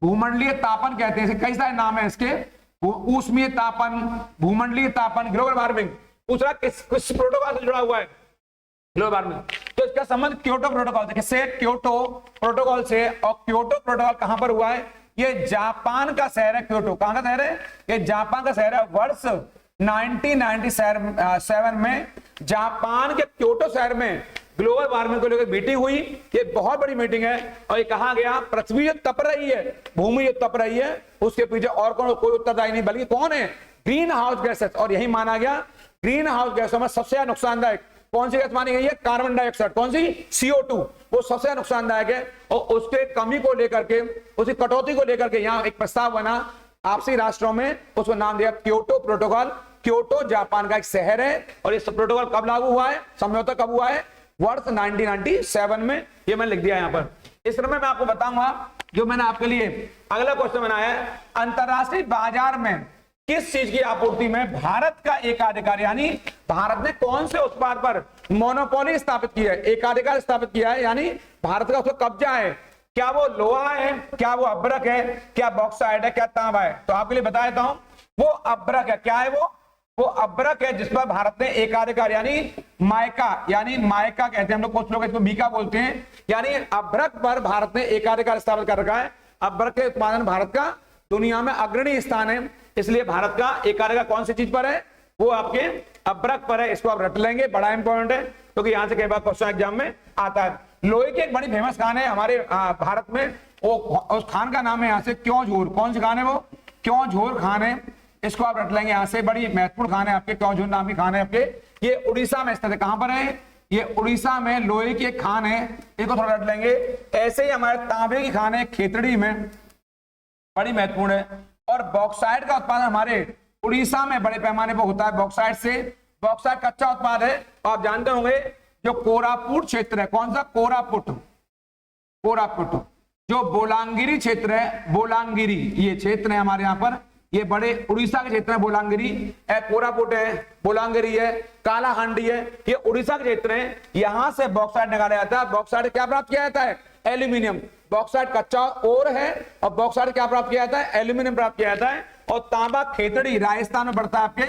भूमंडलीय तापन कहते हैं। कई सारे नाम है इसके, ऊष्मीय तापन, भूमंडलीय तापन, ग्लोबल वार्मिंग। दूसरा किस प्रोटोकॉल से जुड़ा हुआ है ग्लोबल वार्मिंग? तो इसका संबंध क्योटो प्रोटोकॉल से, किससे? क्योटो प्रोटोकॉल से। और क्योटो प्रोटोकॉल कहां पर हुआ है? ये जापान का शहर है क्योटो। कहां का शहर है? ये जापान का शहर है। वर्ष 1997 में जापान के क्योटो शहर में ग्लोबल वार्मिंग को लेकर मीटिंग हुई। ये बहुत बड़ी मीटिंग है और ये कहा गया पृथ्वी जो तप रही है, भूमि जो तप रही है, उसके पीछे और कोई उत्तरदायी नहीं, बल्कि कौन है? Green house gases. और यही माना गया ग्रीन हाउस गैसों में सबसे नुकसानदायक कौन सी गैस मानी गई है? Carbon dioxide. कौन सी? CO2। वो सबसे नुकसानदायक है। और उसके कमी को लेकर के, उसकी कटौती को लेकर के यहाँ एक प्रस्ताव बना आपसी राष्ट्रों में, उसको नाम दिया क्योटो प्रोटोकॉल। क्योटो जापान का एक शहर है और ये प्रोटोकॉल कब लागू हुआ है? समझौता कब हुआ है? वर्ष 1997 में। ये मैंने लिख दिया यहाँ पर। इस क्रम में मैं आपको बताऊंगा, जो मैंने आपके लिए अगला क्वेश्चन बनाया है, अंतरराष्ट्रीय बाजार में किस चीज की आपूर्ति में भारत का एकाधिकार, यानी भारत ने कौन से उत्पाद पर मोनोपोली स्थापित की है, एकाधिकार स्थापित किया है, यानी भारत का उसका कब्जा है? क्या वो लोहा है, क्या वो अभ्रक है, क्या बॉक्साइट है, क्या तांबा है? तो आपके लिए बता देता हूं, वो अभ्रक है। क्या है वो अभ्रक है जिस पर भारत ने एकाधिकार, यानी माइका, यानी माइका कहते हैं हम लोग, कुछ लोग इसको मीका बोलते हैं, यानी अभ्रक पर भारत ने एकाधिकार स्थापित कर रखा है। अभ्रक के उत्पादन भारत का दुनिया में अग्रणी स्थान है, इसलिए भारत का एकाधिकार कौन सी चीज पर है? वो आपके अभ्रक पर है। इसको आप रट लेंगे, बड़ा इंपॉर्टेंट है क्योंकि यहां से कई बार क्वेश्चन एग्जाम में आता है। लोहे की एक बड़ी फेमस खान है हमारे भारत में, वो उस खान का नाम है यहाँ से क्योंझोर। कौन सी खान है वो? क्योंझोर खान है। इसको आप रट लेंगे, यहाँ से बड़ी महत्वपूर्ण खान है आपके, क्योंझोर नाम की खान है आपके। ये उड़ीसा में स्थित है। कहां पर है? ये उड़ीसा में लोहे की एक खान है, इसको थोड़ा रट लेंगे। ऐसे ही हमारे तांबे की खान है खेतड़ी में, बड़ी महत्वपूर्ण है। और बॉक्साइट का उत्पादन हमारे उड़ीसा में बड़े पैमाने पर होता है। बॉक्साइट से, बॉक्साइट कच्चा उत्पाद है। आप जानते होंगे जो कोरापुट क्षेत्र है, कौन सा? कोरापुट जो बोलांगिरी क्षेत्र है, बोलांगिरी ये क्षेत्र है हमारे यहाँ पर, ये बड़े उड़ीसा के क्षेत्र है। बोलांगिरी है, कोरापुट है, बोलांगिरी है, कालाहांडी है, ये उड़ीसा के क्षेत्र है। यहां से बॉक्साइट निकाला जाता है। बॉक्साइट क्या प्राप्त किया जाता है? एल्यूमिनियम। बॉक्साइट कच्चा ओर है और बॉक्साइट क्या प्राप्त किया जाता है? एल्यूमिनियम प्राप्त किया जाता है। और तांबा खेतड़ी राजस्थान में बढ़ता है आपके,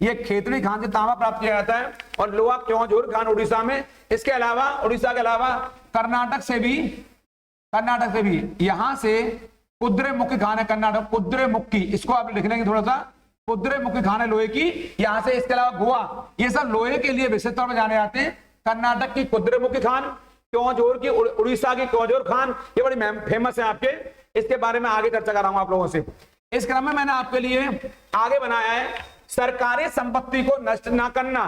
ये खेतड़ी खान से तांबा प्राप्त किया जाता है। और लोहा क्योंझोर खान उड़ीसा में। इसके अलावा उड़ीसा के अलावा कर्नाटक से भी यहां से कुद्रेमुखी खान है, कर्नाटक कुद्रेमुखी, इसको आप लिख लेंगे थोड़ा सा, कुद्रेमुखी खान है लोहे की यहां से। इसके अलावा गोवा, ये सब लोहे के लिए विशेष तौर पर जाने जाते हैं। कर्नाटक की कुद्रेमुखी खान, क्योंझोर की, उड़ीसा की क्योंझोर खान, ये बड़ी फेमस है आपके। इसके बारे में आगे चर्चा कराऊंगा आप लोगों से। इस क्रम में मैंने आपके लिए आगे बनाया है, सरकारी संपत्ति को नष्ट ना करना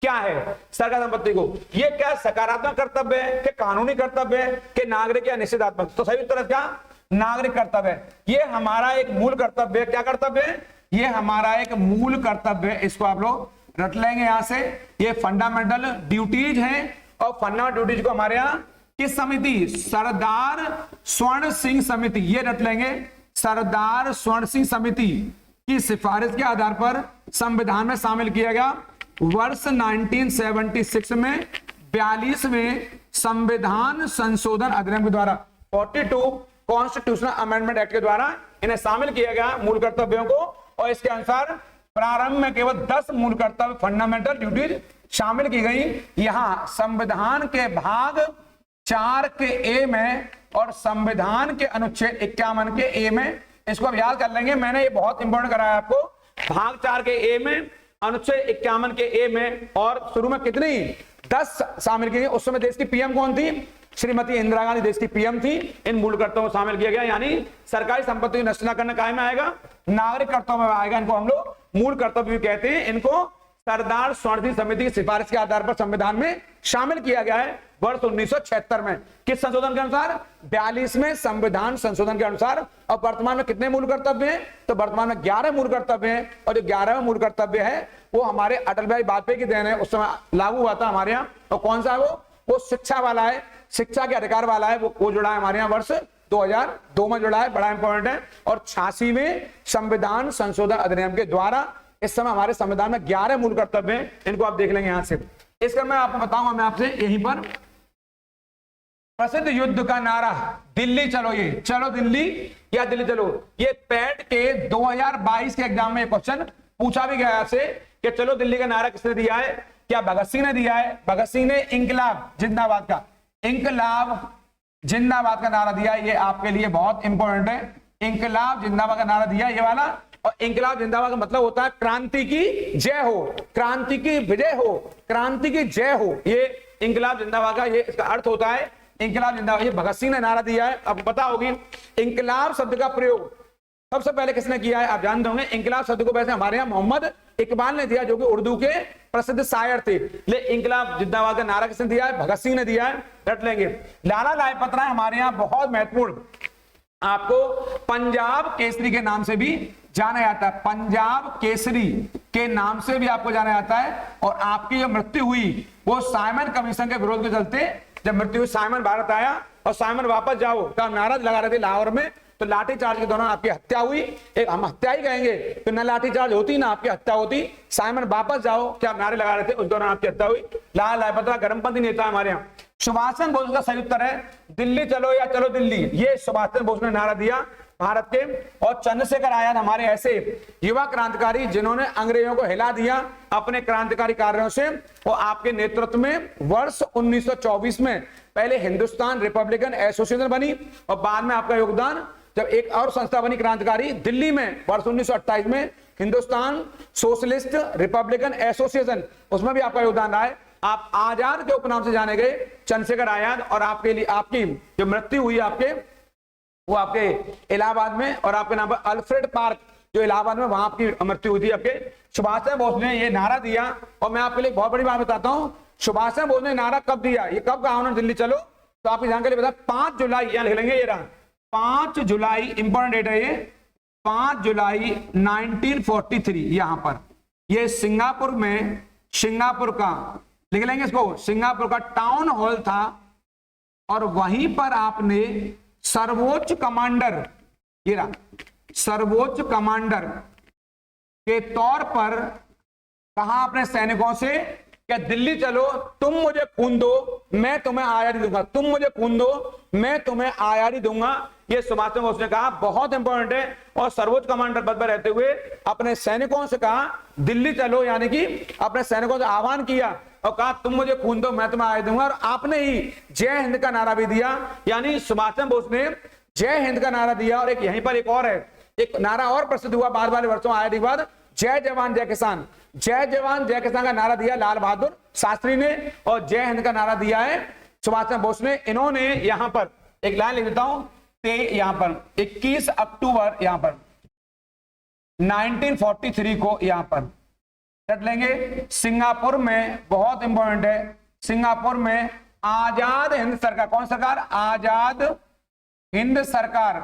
क्या है? सरकारी संपत्ति को, ये क्या सकारात्मक कर्तव्य है कि कानूनी कर्तव्य है कि नागरिक या निषेधात्मक? तो सही उत्तर क्या? नागरिक कर्तव्य है। ये हमारा एक मूल कर्तव्य है। क्या कर्तव्य है? ये हमारा एक मूल कर्तव्य है। इसको आप लोग रट लेंगे यहां से। ये फंडामेंटल ड्यूटीज हैं और फंडामेंटल ड्यूटीज को हमारे यहाँ किस समिति? सरदार स्वर्ण सिंह समिति, ये रट लेंगे। सरदार स्वर्ण सिंह समिति की सिफारिश के आधार पर संविधान में शामिल किया गया। वर्ष 1976 में 42वें संविधान संशोधन अधिनियम के द्वारा, 42 कॉन्स्टिट्यूशनल अमेंडमेंट एक्ट के द्वारा इन्हें शामिल किया गया मूल कर्तव्यों को। और इसके अनुसार प्रारंभ में केवल 10 मूल कर्तव्य फंडामेंटल ड्यूटीज शामिल की गई। यहां संविधान के भाग 4 के ए में और संविधान के अनुच्छेद 51 के ए में, इसको आप याद कर लेंगे, मैंने ये बहुत इंपॉर्टेंट कराया आपको। भाग 4 के ए में, अनुच्छेद 51 के ए में, और शुरू में कितनी? 10 शामिल की गई। उस समय देश की पीएम कौन थी? श्रीमती इंदिरा गांधी देश की पीएम थी। इन मूल कर्तव्यों को शामिल किया गया, यानी सरकारी संपत्ति नष्ट न करना कायम आएगा, नागरिक कर्तव्य में आएगा। इनको हम लोग मूल कर्तव्य भी कहते हैं। इनको सरदार स्वर्ण सिंह समिति की सिफारिश के आधार पर संविधान में शामिल किया गया है वर्ष 1976 में। किस संशोधन के अनुसार? 42वें संविधान संशोधन के अनुसार। और वर्तमान में कितने मूल कर्तव्य हैं? तो वर्तमान में 11 मूल कर्तव्य हैं। और जो 11वां मूल कर्तव्य है वो हमारे अटल बिहारी वाजपेयी की देन है, उस समय लागू हुआ था हमारे यहाँ। और कौन सा है वो? वो शिक्षा वाला है, शिक्षा के अधिकार वाला है, वो जुड़ा है हमारे यहाँ वर्ष 2002 में जुड़ा है, बड़ा इंपॉर्टेंट है। और 86वें संविधान संशोधन अधिनियम के द्वारा इस समय हमारे संविधान में 11 मूल कर्तव्य हैं, इनको आप देख लेंगे यहां से। इसका मैं आपको बताऊंगा, मैं आपसे यहीं पर प्रसिद्ध युद्ध का नारा दिल्ली चलो, ये चलो दिल्ली या दिल्ली चलो, ये पैट के 2022 के एग्जाम में क्वेश्चन पूछा भी गया आपसे कि चलो दिल्ली का नारा किसने दिया है? क्या भगत सिंह ने दिया है? भगत सिंह ने इंकलाब जिंदाबाद का, इंकलाब जिंदाबाद का नारा दिया। ये आपके लिए बहुत इंपॉर्टेंट है, इंकलाब जिंदाबाद का नारा दिया ये वाला। और इंकलाब जिंदाबाद का मतलब होता है क्रांति की जय हो, क्रांति की विजय हो, क्रांति की जय हो, ये इंकलाब जिंदाबाद का ये इसका अर्थ होता है, इंकलाब जिंदाबाद। ये भगत सिंह ने नारा दिया है। अब पता होगी इंकलाब शब्द का प्रयोग सबसे पहले किसने किया है? आप जानते होंगे इंकलाब शब्द को वैसे हमारे यहाँ मोहम्मद इकबाल ने दिया, जो कि उर्दू के प्रसिद्ध शायर थे। ले इंकलाब जिंदाबाद का नारा किसने दिया है? भगत सिंह ने दिया है, रट लेंगे। लाला लाजपत राय हमारे यहाँ बहुत महत्वपूर्ण, आपको पंजाब केसरी के नाम से भी जाना जाता है, पंजाब केसरी के नाम से भी आपको जाना जाता है। और आपकी जो मृत्यु हुई वो साइमन कमीशन के विरोध के चलते जब मृत्यु हुई, साइमन भारत आया और साइमन वापस जाओ का नारा लगा रहे थे लाहौर में, तो लाठी चार्ज के दौरान आपकी हत्या हुई। एक हम हत्या ही कहेंगे, तो ना लाठी चार्ज होती ना आपकी हत्या होती। साइमन वापस जाओ क्या नारे लगा रहे थे, उस दौरान आपकी हत्या हुई। लाला लाजपत राय गर्मपंथी नेता हमारे यहाँ। सुभाष चंद्र बोस का सही उत्तर है दिल्ली चलो या चलो दिल्ली, ये सुभाष चंद्र बोस ने नारा दिया भारत के। और चंद्रशेखर आजाद हमारे ऐसे युवा क्रांतिकारी जिन्होंने अंग्रेजों को हिला दिया अपने क्रांतिकारी कार्यों से। और आपके नेतृत्व में वर्ष 1924 में पहले हिंदुस्तान रिपब्लिकन एसोसिएशन बनी और बाद में आपका योगदान जब एक और संस्था बनी क्रांतिकारी दिल्ली में वर्ष 1928 में हिंदुस्तान सोशलिस्ट रिपब्लिकन एसोसिएशन, उसमें भी आपका योगदान रहा है। आप आजाद के उपनाम से जाने गए चंद्रशेखर आजाद। और आपके लिए आपकी जो मृत्यु हुई आपके वो आपके इलाहाबाद में, और आपके नाम पर अल्फ्रेड पार्क जो इलाहाबाद में, वहां आपकी मृत्यु हुई थी आपके। सुभाष चंद्र बोस ने ये नारा दिया। और मैं आपके लिए बहुत बड़ी बात बताता हूं, सुभाष चंद्र बोस ने नारा कब दिया, ये कब कहा उन्होंने दिल्ली चलो, तो आपकी जानकारी बता 5 जुलाई, यहां लिख लेंगे, ये रहा 5 जुलाई, इंपॉर्टेंट डेट है ये, 5 जुलाई 1943 यहां पर, ये सिंगापुर में, सिंगापुर का लिख लेंगे इसको, सिंगापुर का टाउन हॉल था। और वहीं पर आपने सर्वोच्च कमांडर, ये रहा सर्वोच्च कमांडर के तौर पर कहा अपने सैनिकों से कि दिल्ली चलो, तुम मुझे खून दो मैं तुम्हें आजादी दूंगा, तुम मुझे खून दो मैं तुम्हें आजादी दूंगा। ये सुभाष चंद्र बोस ने कहा, बहुत इंपॉर्टेंट है। और सर्वोच्च कमांडर पद पर रहते हुए अपने सैनिकों से कहा दिल्ली चलो, यानी कि अपने सैनिकों से आह्वान किया और कहा तुम मुझे खून दो मैं तुम्हें आजादी दूंगा। और आपने ही जय हिंद का नारा भी दिया, यानी सुभाष चंद्र बोस ने जय हिंद का नारा दिया। और एक यहीं पर एक और है, एक नारा और प्रसिद्ध हुआ बाद वाले वर्षों आजादी के बाद, जय जवान जय किसान, जय जवान जय किसान का नारा दिया लाल बहादुर शास्त्री ने। और जय हिंद का नारा दिया है सुभाष चंद्र बोस ने। इन्होंने यहां पर एक लाइन लिख देता हूं, यहां पर 21 अक्टूबर यहां पर 1943 को यहां पर रट लेंगे, सिंगापुर में, बहुत इंपॉर्टेंट है, सिंगापुर में आजाद हिंद सरकार, कौन सरकार? आजाद हिंद सरकार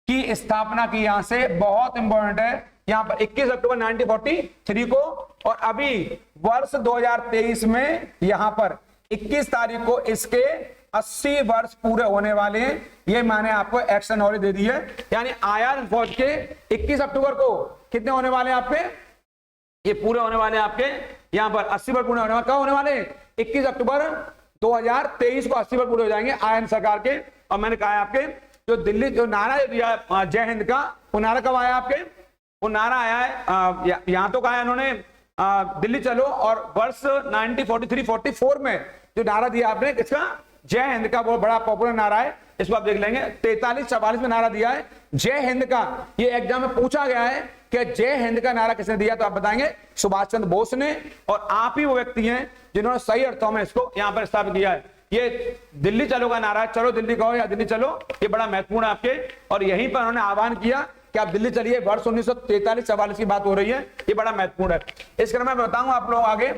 की स्थापना की, यहां से बहुत इंपॉर्टेंट है, यहां पर 21 अक्टूबर 1943 को। और अभी वर्ष 2023 में यहां पर 21 तारीख को इसके 80 वर्ष पूरे होने वाले हैं। ये मैंने आपको एक्स्ट्रा नॉलेज दे दी है, यानी आजाद फौज के 21 अक्टूबर को कितने होने वाले हैं आपके, ये पूरे होने वाले हैं आपके यहां पर 80 वर्ष पूरे होने वाले, कब होने वाले? 21 अक्टूबर 2023 को 80 वर्ष पूरे हो जाएंगे आजाद सरकार के। और मैंने कहा है आपके जो दिल्ली जो नारा दिया जय हिंद का, वो नारा कब आया आपके? वो नारा आया है यहां तो कहा है उन्होंने दिल्ली चलो, और वर्ष 1943-44 में जो नारा दिया आपने किसका? जय हिंद का, वो बड़ा पॉपुलर नारा है, इसको आप देख लेंगे। 43-44 में नारा दिया है जय हिंद का। ये एग्जाम में पूछा गया है कि जय हिंद का नारा किसने दिया, तो आप बताएंगे सुभाष चंद्र बोस ने। और आप ही वो व्यक्ति हैं जिन्होंने सही अर्थों में इसको यहां पर स्थापित किया है। ये दिल्ली चलो का नारा है, चलो दिल्ली कहो या दिल्ली चलो, ये बड़ा महत्वपूर्ण है आपके। और यहीं पर उन्होंने आह्वान किया कि आप दिल्ली चलिए, वर्ष 1943-44 की बात हो रही है, ये बड़ा महत्वपूर्ण है। इस क्रम में मैं बताऊंगा आप लोग आगे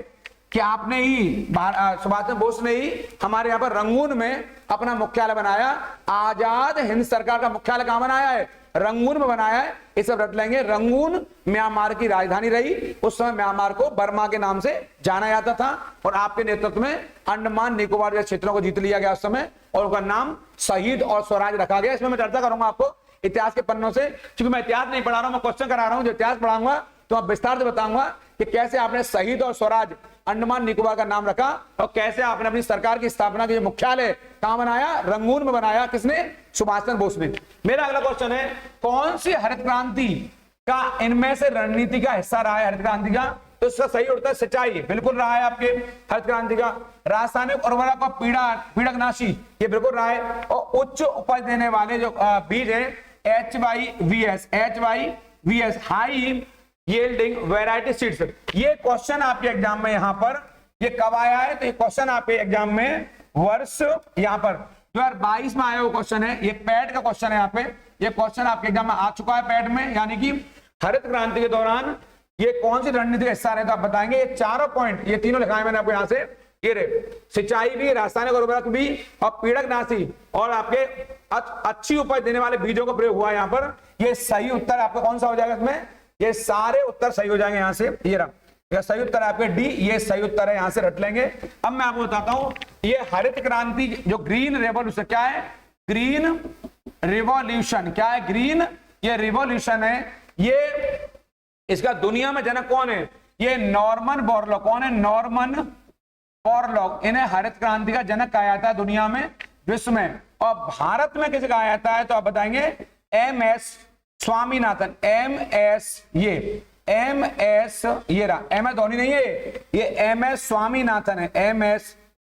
कि आपने ही सुभाष चंद्र बोस ने ही हमारे यहाँ पर रंगून में अपना मुख्यालय बनाया। आजाद हिंद सरकार का मुख्यालय कहां बनाया है? रंगून में बनाया है, ये सब रट लेंगे। रंगून म्यांमार की राजधानी रही, उस समय म्यांमार को बर्मा के नाम से जाना जाता था, और आपके नेतृत्व में अंडमान निकोबार जैसे क्षेत्रों को जीत लिया गया उस समय, और उनका नाम शहीद और स्वराज रखा गया। इसमें मैं चर्चा करूंगा आपको इतिहास के पन्नों से, क्योंकि मैं इतिहास नहीं पढ़ा रहा हूं, मैं क्वेश्चन करा रहा हूं। जो इतिहास पढ़ाऊंगा तो आप विस्तार से बताऊंगा कि कैसे आपने शहीद और स्वराज अंडमान निकोबार का नाम रखा, और कैसे आपने अपनी सरकार की स्थापना के मुख्यालय कहां बनाया, रंगून में बनाया। किसने? सुभाष चंद्र बोस ने। मेरा अगला क्वेश्चन है, कौन सी हरित क्रांति का इनमें से रणनीति का हिस्सा रहा है हरित क्रांति का? तो इसका सही उत्तर है सिंचाई, बिल्कुल रहा है आपके हरित क्रांति का। रासायनिक उर्वरक और पीड़कनाशी, ये बिल्कुल रहा है। और उच्च उपज देने वाले जो बीज है HYVS high yielding variety seeds, ये क्वेश्चन आपके एग्जाम में यहां पर ये कब आया है? तो ये क्वेश्चन आपके एग्जाम में वर्ष यहां पर 2022 में आया हुआ क्वेश्चन है। ये पैट का क्वेश्चन है, यहाँ पे ये क्वेश्चन आपके एग्जाम में आ चुका है पैट में, यानी कि हरित क्रांति के दौरान ये कौन सी रणनीति का हिस्सा रहे, तो आप बताएंगे। ये चारों पॉइंट, ये तीनों लिखाए मैंने आपको यहां से, ये रहे सिंचाई भी, रासायनिक उर्वरक भी, और पीड़कनाशी, और आपके अच्छी उपज देने वाले बीजों का प्रयोग हुआ यहाँ पर। ये सही उत्तर आपका कौन सा हो जाएगा इसमें? ये सारे उत्तर सही हो जाएंगे यहाँ से। ये रहा सही उत्तर है आपके डी, ये सही उत्तर है, यहां से रट लेंगे। अब मैं आपको बताता हूं, ये हरित क्रांति जो ग्रीन रेवोल्यूशन, क्या है? ग्रीन रिवॉल्यूशन, क्या है? ग्रीन, ये रिवॉल्यूशन है। ये इसका दुनिया में जनक कौन है? ये नॉर्मन बोरलॉग। कौन है? Norman Borlaug. इन्हें हरित क्रांति का जनक कहा जाता है दुनिया में, विश्व में। और भारत में किसे कहा जाता है, तो आप बताएंगे MS स्वामीनाथन। MS ये रहा, MS धोनी नहीं है, ये MS स्वामीनाथन है। MS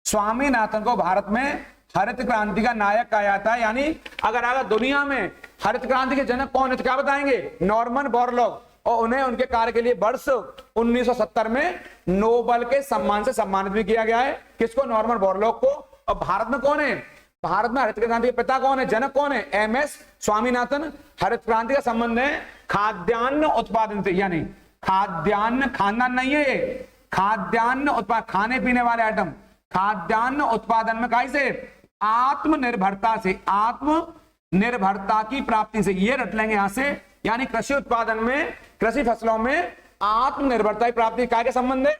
स्वामीनाथन को भारत में हरित क्रांति का नायक कहा जाता है। यानी अगर दुनिया में हरित क्रांति के जनक कौन है तो क्या बताएंगे? Norman Borlaug. और उन्हें उनके कार्य के लिए वर्ष 1970 में नोबेल के सम्मान से सम्मानित भी किया गया है। किसको? नॉर्मन बोरलॉग को। और भारत में कौन है? भारत में हरित क्रांति के पिता कौन है, जनक कौन है? MS स्वामीनाथन। हरित क्रांति का संबंध है खाद्यान्न उत्पादन से, यानी खाद्यान्न, खानदान नहीं है ये, खाद्यान्न उत्पादन, खाने पीने वाले आइटम, खाद्यान्न उत्पादन में काहे से? आत्मनिर्भरता से, आत्मनिर्भरता की प्राप्ति से। ये रट लेंगे यहां से, यानी कृषि उत्पादन में, कृषि फसलों में आत्मनिर्भरता की प्राप्ति का संबंध है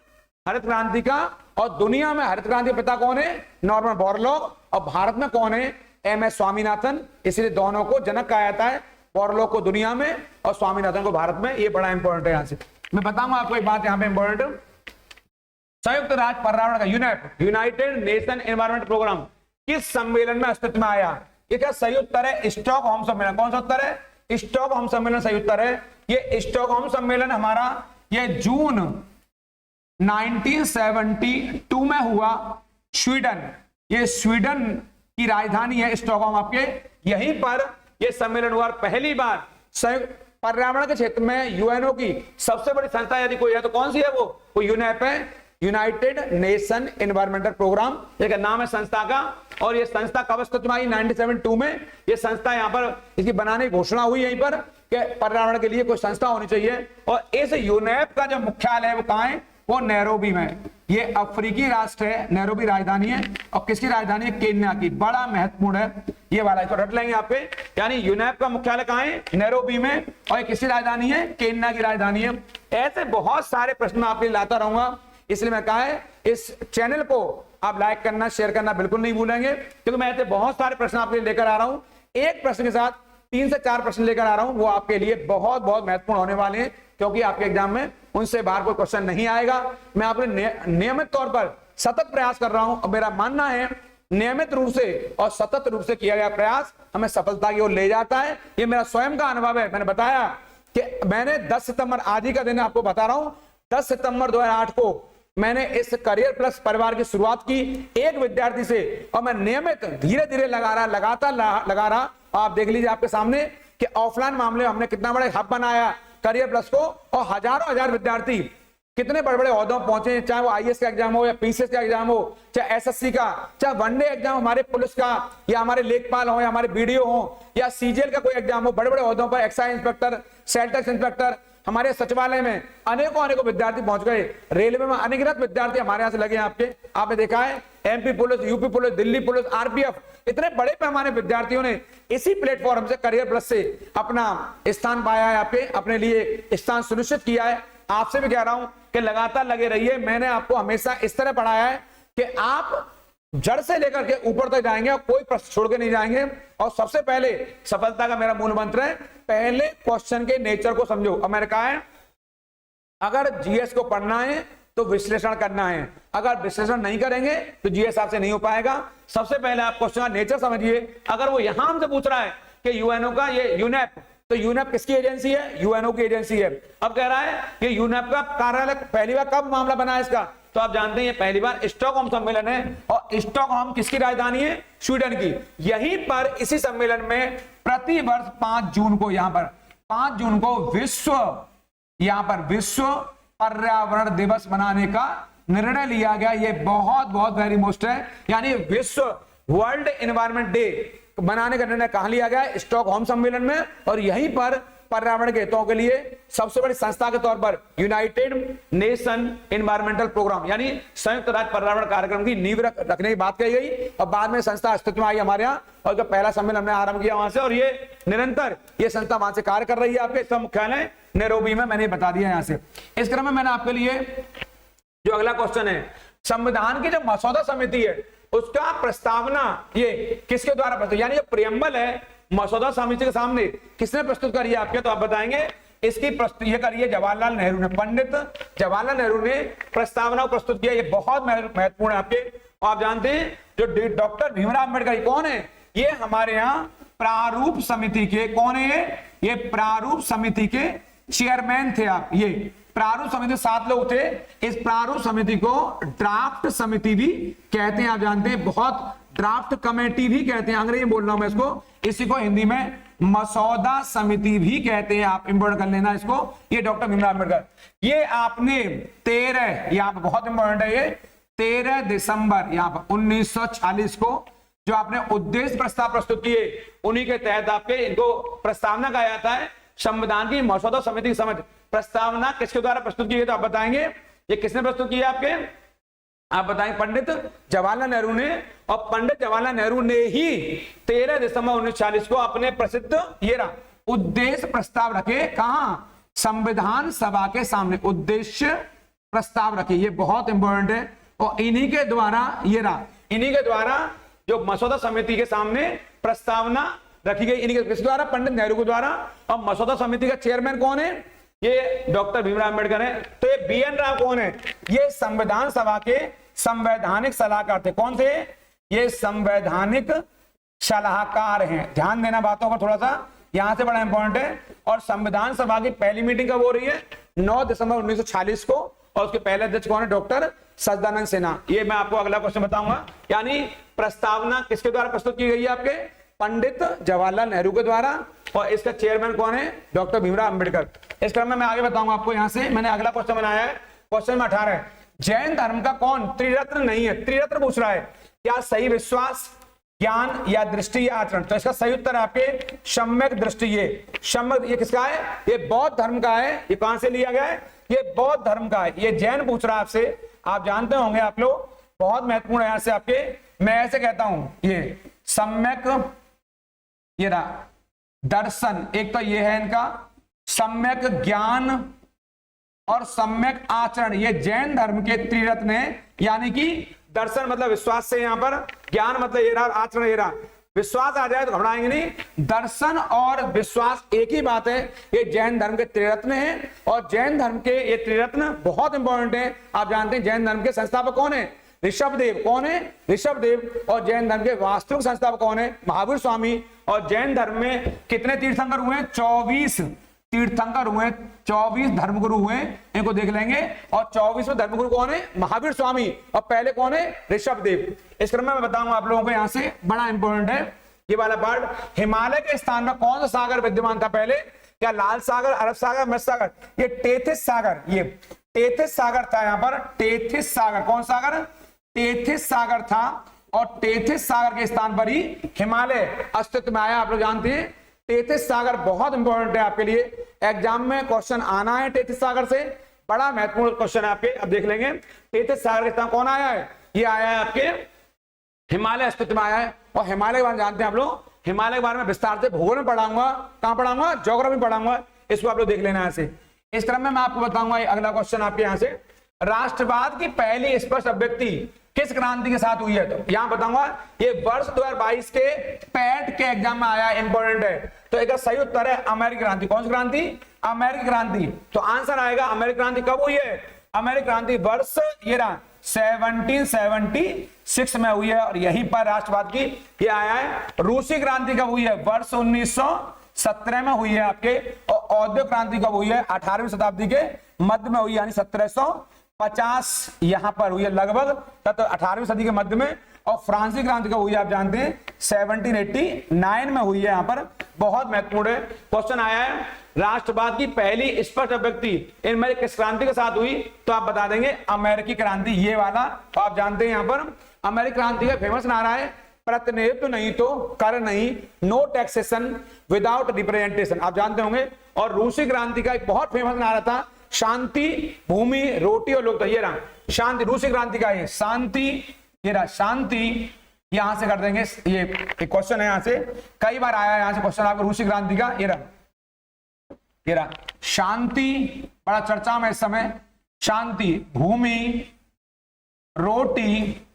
हरित क्रांति का। और दुनिया में हरित क्रांति के पिता कौन है? Norman Borlaug. और भारत में कौन है? MS स्वामीनाथन। इसलिए दोनों को जनक कहा जाता है, बोरलॉग को दुनिया में और स्वामीनाथन को भारत में। ये बड़ा इंपॉर्टेंट है। यहां से मैं बताऊंगा आपको एक बात यहां पे इंपॉर्टेंट। संयुक्त राष्ट्र पर्यावरण का UNEP, United Nation Environment Programme, किस सम्मेलन में अस्तित्व में आया? ये क्या सही उत्तर है? स्टॉकहोम सम्मेलन। कौन सा उत्तर है? स्टॉकहोम सम्मेलन सही उत्तर है। ये स्टॉकहोम सम्मेलन हमारा ये जून 1972 में हुआ, स्वीडन, ये स्वीडन की राजधानी है स्टॉकहोम आपके, यहीं पर यह सम्मेलन हुआ। पहली बार पर्यावरण के क्षेत्र में यूएनओ की सबसे बड़ी संस्था यदि कोई है तो कौन सी है? वो यूनेप है, यूनाइटेड नेशन एनवायरमेंटल प्रोग्राम, ये नाम है संस्था का। और ये संस्था कब अस्तित्व में आई? 1972 में। ये संस्था यहाँ पर इसकी बनाने की घोषणा हुई यहीं पर कि पर्यावरण के लिए कोई संस्था होनी चाहिए। और इस यूनेप का जो मुख्यालय है वो कहाँ है? वो नैरोबी में। ये अफ्रीकी राष्ट्र है, नैरोबी राजधानी है। और किसकी राजधानी है? केन्या की। बड़ा महत्वपूर्ण है ये वाला, इसको रट लेंगे आपके। यानी यूनेप का मुख्यालय कहाँ है? नैरोबी में। और ये किसकी राजधानी है? केन्या की राजधानी है। ऐसे बहुत सारे प्रश्न मैं आपके लिए लाता रहूंगा, इसलिए मैं कहा है इस चैनल को आप लाइक करना, शेयर करना बिल्कुल नहीं भूलेंगे, क्योंकि मैं ऐसे बहुत सारे प्रश्न आपके लिए लेकर आ रहा हूं। एक प्रश्न के साथ 3 से 4 प्रश्न लेकर आ रहा हूं, वो आपके लिए बहुत बहुत महत्वपूर्ण होने वाले हैं, क्योंकि आपके एग्जाम में उनसे बाहर कोई क्वेश्चन नहीं आएगा। मैं आपके नियमित तौर पर सतत प्रयास कर रहा हूं, और मेरा मानना है नियमित रूप से और सतत रूप से किया गया प्रयास हमें सफलता की ओर ले जाता है। ये मेरा स्वयं का अनुभव है। मैंने बताया कि मैंने 10 सितंबर, आज ही का दिन आपको बता रहा हूं, 10 सितंबर 2008 को मैंने इस करियर प्लस परिवार की शुरुआत की एक विद्यार्थी से, और मैं नियमित धीरे धीरे लगातार लगा रहा। आप देख लीजिए आपके सामने कि ऑफलाइन मामले हमने कितना बड़ा हब बनाया करियर प्लस को, और हजारों हजार विद्यार्थी कितने बड़े बड़े ओहदों पहुंचे, चाहे वो IAS का एग्जाम हो या PCS का एग्जाम हो, चाहे SSC का, चाहे वनडे एग्जाम हमारे पुलिस का, या हमारे लेखपाल हो, या हमारे BDO हो, या CGL का कोई एग्जाम हो। बड़े बड़े ओहदों पर excise inspector, sale tax inspector, हमारे सचिवालय में अनेकों अनेकों विद्यार्थी पहुंच गए, रेलवे में अनगिनत विद्यार्थी हमारे यहाँ से लगे हैं आपके, आपने देखा है MP police, UP police, Delhi police, RPF, इतने बड़े पैमाने विद्यार्थियों ने इसी प्लेटफॉर्म से करियर प्लस से अपना स्थान पाया है, आपके अपने लिए स्थान सुनिश्चित किया है। आपसे भी कह रहा हूं कि लगातार लगे रहिए। मैंने आपको हमेशा इस तरह पढ़ाया है कि आप जड़ से लेकर के ऊपर तक जाएंगे और कोई प्रश्न छोड़ के नहीं जाएंगे। और सबसे पहले सफलता का मेरा मूल मंत्र है, पहले क्वेश्चन के नेचर को समझो। और मैंने कहा है अगर जीएस को पढ़ना है तो विश्लेषण करना है, अगर विश्लेषण नहीं करेंगे तो जीएस आपसे नहीं हो पाएगा। सबसे पहले आप क्वेश्चन का नेचर समझिए। अगर वो यहां हमसे पूछ रहा है कि यूएनओ का ये यूनेप, तो यूनेप किसकी एजेंसी है? यूएनओ की एजेंसी है। अब कह रहा है कि यूनेप का कार्यालय पहली बार कब मामला बना है इसका, तो आप जानते हैं ये पहली बार स्टॉकहोम सम्मेलन है। और स्टॉकहोम किसकी राजधानी है? स्वीडन की। यहीं पर इसी सम्मेलन में प्रति वर्ष 5 जून को, यहां पर 5 जून को विश्व पर्यावरण दिवस मनाने का निर्णय लिया गया। ये बहुत बहुत वेरी मोस्ट है, यानी विश्व वर्ल्ड एनवायरनमेंट डे बनाने का निर्णय कहां लिया गया? स्टॉकहोम सम्मेलन में। और यहीं पर पर्यावरण के हितों के लिए सबसे बड़ी संस्था के तौर पर यूनाइटेड नेशन एनवायरमेंटल प्रोग्राम, यानी संयुक्त राष्ट्र पर्यावरण कार्यक्रम की नींव रखने की बात कही गई। और बाद में संस्था अस्तित्व में आई हमारे यहाँ, और जो पहला सम्मेलन हमने आरंभ किया वहां से, और ये निरंतर ये संस्था वहां से कार्य कर रही है। आपके इसका मुख्यालय नैरोबी में, मैंने बता दिया यहाँ से। इस क्रम में मैंने आपके लिए जो अगला क्वेश्चन है, संविधान की जो मसौदा समिति है उसका प्रस्तावना ये किसके द्वारा प्रस्तुत, यानी जो प्रियम्बल है मसौदा समिति के सामने किसने प्रस्तुत करी है आपके, तो आप बताएंगे इसकी ये करिए जवाहरलाल नेहरू ने। पंडित जवाहरलाल नेहरू ने प्रस्तावना को प्रस्तुत किया। ये बहुत महत्वपूर्ण है आपके। आप जानते हैं जो डॉक्टर भीमराव अम्बेडकर कौन है? ये हमारे यहाँ प्रारूप समिति के कौन है? ये प्रारूप समिति के चेयरमैन थे आप। ये प्रारूप समिति 7 लोग थे। इस प्रारूप समिति को ड्राफ्ट समिति भी कहते हैं, आप जानते हैं। बहुत ड्राफ्ट कमेटी भी कहते हैं, अंग्रेजी में बोल रहा हूं मैं इसको। इसी को हिंदी में मसौदा समिति भी कहते हैं, आप इंपोर्ट कर लेना इसको। ये डॉक्टर भीमराव अम्बेडकर, ये आपने 13, यहाँ पर बहुत इंपॉर्टेंट है, ये 13 दिसंबर यहाँ पर 1946 को जो आपने उद्देश्य प्रस्ताव प्रस्तुत किए, उन्हीं के तहत आपके इनको प्रस्तावना कहा जाता है। संविधान की मसौदा समिति की समझ प्रस्तावना किसके द्वारा प्रस्तुत की गई, तो आप बताएंगे ये किसने प्रस्तुत किया आपके, आप बताएंगे पंडित जवाहरलाल नेहरू ने। और पंडित जवाहरलाल नेहरू ने ही 13 दिसंबर 1940 को अपने प्रसिद्ध ये रहा उद्देश्य प्रस्ताव रखे, कहां? संविधान सभा के सामने उद्देश्य प्रस्ताव रखे। ये बहुत इंपॉर्टेंट है। और इन्हीं के द्वारा ये रहा, इन्हीं के द्वारा जो मसौदा समिति के सामने प्रस्तावना रखी गई, इन्हीं के किस द्वारा? पंडित नेहरू के द्वारा। और मसौदा समिति का चेयरमैन कौन है? ये डॉक्टर भीमराव अम्बेडकर है। तो ये बीएन राव कौन है? ये संविधान सभा के संवैधानिक सलाहकार थे। कौन थे? ये संवैधानिक सलाहकार हैं। ध्यान देना बातों पर थोड़ा सा, यहां से बड़ा इंपॉर्टेंट है। और संविधान सभा की पहली मीटिंग कब हो रही है? 9 दिसंबर 1946 को। और उसके पहले अध्यक्ष कौन है? डॉक्टर सच्चिदानंद सिन्हा। ये मैं आपको अगला क्वेश्चन बताऊंगा। यानी प्रस्तावना किसके द्वारा प्रस्तुत की गई है आपके? पंडित जवाहरलाल नेहरू के द्वारा। और इसका चेयरमैन कौन है? डॉक्टर भीमराव अम्बेडकर। इस क्रम में मैं आगे बताऊंगा आपको। यहां से मैंने अगला क्वेश्चन बनाया है, क्वेश्चन में 18 है, जैन धर्म का कौन त्रिरत्न नहीं है? त्रिरत्न पूछ रहा है, क्या सही विश्वास, ज्ञान या दृष्टि या आचरण? तो इसका सही उत्तर है आपके सम्यक दृष्टि। ये सम्यक, ये किसका है? ये बौद्ध धर्म का है। ये कहां से लिया गया है? ये बौद्ध धर्म का है। ये जैन पूछ रहा है आपसे, आप जानते होंगे आप लोग, बहुत महत्वपूर्ण है। यहां से आपके मैं ऐसे कहता हूं, ये सम्यक, ये रहा दर्शन, एक तो ये है इनका सम्यक ज्ञान और सम्यक आचरण। ये जैन धर्म के त्रिरत्न है। यानी कि दर्शन मतलब विश्वास से, यहां पर ज्ञान मतलब ये रहा, आचरण ये रहा। विश्वास आ जाए तो घबराएंगे नहीं। दर्शन और विश्वास एक ही बात है। ये जैन धर्म के त्रिरत्न हैं। और जैन धर्म के ये त्रिरत्न बहुत इंपॉर्टेंट है। आप जानते हैं जैन धर्म के संस्थापक कौन है? ऋषभदेव। कौन है? ऋषभदेव। और जैन धर्म के वास्तविक संस्थापक कौन है? महावीर स्वामी। और जैन धर्म में कितने तीर्थंकर हुए? 24 तीर्थंकर हुए, 24 धर्मगुरु हुए, इनको देख लेंगे। और 24वें धर्मगुरु कौन है? महावीर स्वामी। और पहले कौन है? ऋषभदेव। इस क्रम में मैं बताऊंगा आप लोगों को, यहां से बड़ा इंपॉर्टेंट है ये वाला पार्ट। हिमालय के स्थान में कौन सा सागर विद्यमान था पहले? क्या लाल सागर, अरब सागर, मृत सागर? ये टेथिस सागर, ये टेथिस सागर था। यहां पर टेथिस सागर, कौन सागर? टेथिस सागर था। और टेथिस सागर के स्थान पर ही हिमालय अस्तित्व में आया। आप लोग जानते हैं तेथिस सागर बहुत इंपॉर्टेंट है आपके लिए, एग्जाम में क्वेश्चन आना है तेथिस सागर से, बड़ा महत्वपूर्ण क्वेश्चन है आपके। अब देख लेंगे तेथिस सागर के कौन आया है, ये आया है आपके हिमालय अस्तित्व में आया है। और हिमालय के बारे में जानते हैं आप लोग, हिमालय के बारे में विस्तार से भूगोल में पढ़ाऊंगा, कहां पढ़ाऊंगा, ज्योग्राफी पढ़ाऊंगा, इसको आप लोग देख लेना। ऐसे इस क्रम में मैं आपको बताऊंगा अगला क्वेश्चन आपके यहां से, राष्ट्रवाद की पहली स्पष्ट अभिव्यक्ति किस क्रांति के साथ हुई है, तो यहां बताऊंगा ये वर्ष 2022 के पैट के एग्जाम में आया, इंपॉर्टेंट है। तो एक सही उत्तर है अमेरिकी क्रांति। कौन सी क्रांति, अमेरिकी क्रांति। तो आंसर आएगा अमेरिकी क्रांति कब हुई है, अमेरिकी क्रांति वर्ष ये रहा 1776 में हुई है। और यहीं पर राष्ट्रवाद की ये आया है। रूसी क्रांति कब हुई है, वर्ष 1917 में हुई है आपके। और औद्योगिक क्रांति कब हुई है, 18वीं शताब्दी के मध्य में हुई, यानी 1750 यहां पर हुई है लगभग, तब 18वीं सदी के मध्य में। और फ्रांसीसी क्रांति कब हुई है आप जानते हैं, 1789 में हुई है। यहां पर बहुत महत्वपूर्ण क्वेश्चन आया है, राष्ट्रवाद की पहली स्पष्ट अभिव्यक्ति इनमें किस क्रांति के साथ हुई, तो आप बता देंगे अमेरिकी क्रांति, ये वाला। तो आप जानते हैं यहां पर अमेरिकी क्रांति का फेमस नारा है, प्रतिनिधित्व नहीं तो कर नहीं, नो टैक्सेशन विदाउट रिप्रेजेंटेशन, आप जानते होंगे। और रूसी क्रांति का एक बहुत फेमस नारा था, शांति, भूमि, रोटी और लोकतंत्र। ये रहा शांति, रूसी क्रांति का ये शांति, ये रहा शांति। यहां से कर देंगे, ये एक क्वेश्चन है, यहां से कई बार आया है, यहां से क्वेश्चन आपको रूसी क्रांति का। ये रहा शांति, बड़ा चर्चा में इस समय, शांति, भूमि, रोटी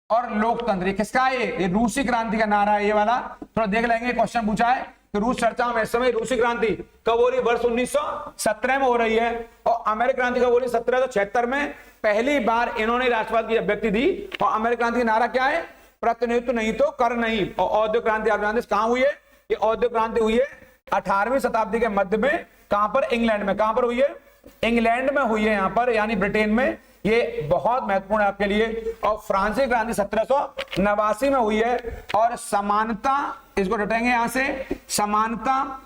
और लोकतंत्र। किसका है ये रूसी क्रांति का नारा है, ये वाला। थोड़ा देख लेंगे, क्वेश्चन पूछा है कि रूस चर्चा में इस समय रूसी क्रांति कब हो रही है, वर्ष 1917 में हो रही है। और अमेरिकी क्रांति कब हो रही है, 1776 में पहली बार इन्होंने राष्ट्रवाद की अभिव्यक्ति दी। और अमेरिकी क्रांति का नारा क्या है, प्रतिनिधित्व नहीं तो कर नहीं। और औद्योगिक क्रांति आप जानते हैं कहां हुई है, ये औद्योगिक क्रांति हुई है 18वीं शताब्दी के मध्य में। कहां पर, इंग्लैंड में। कहां पर हुई है, इंग्लैंड में हुई है यहां पर, यानी ब्रिटेन में। ये बहुत महत्वपूर्ण है आपके लिए। और फ्रांसीसी क्रांति 1789 में हुई है। और समानता, इसको रटेंगे यहां से, समानता,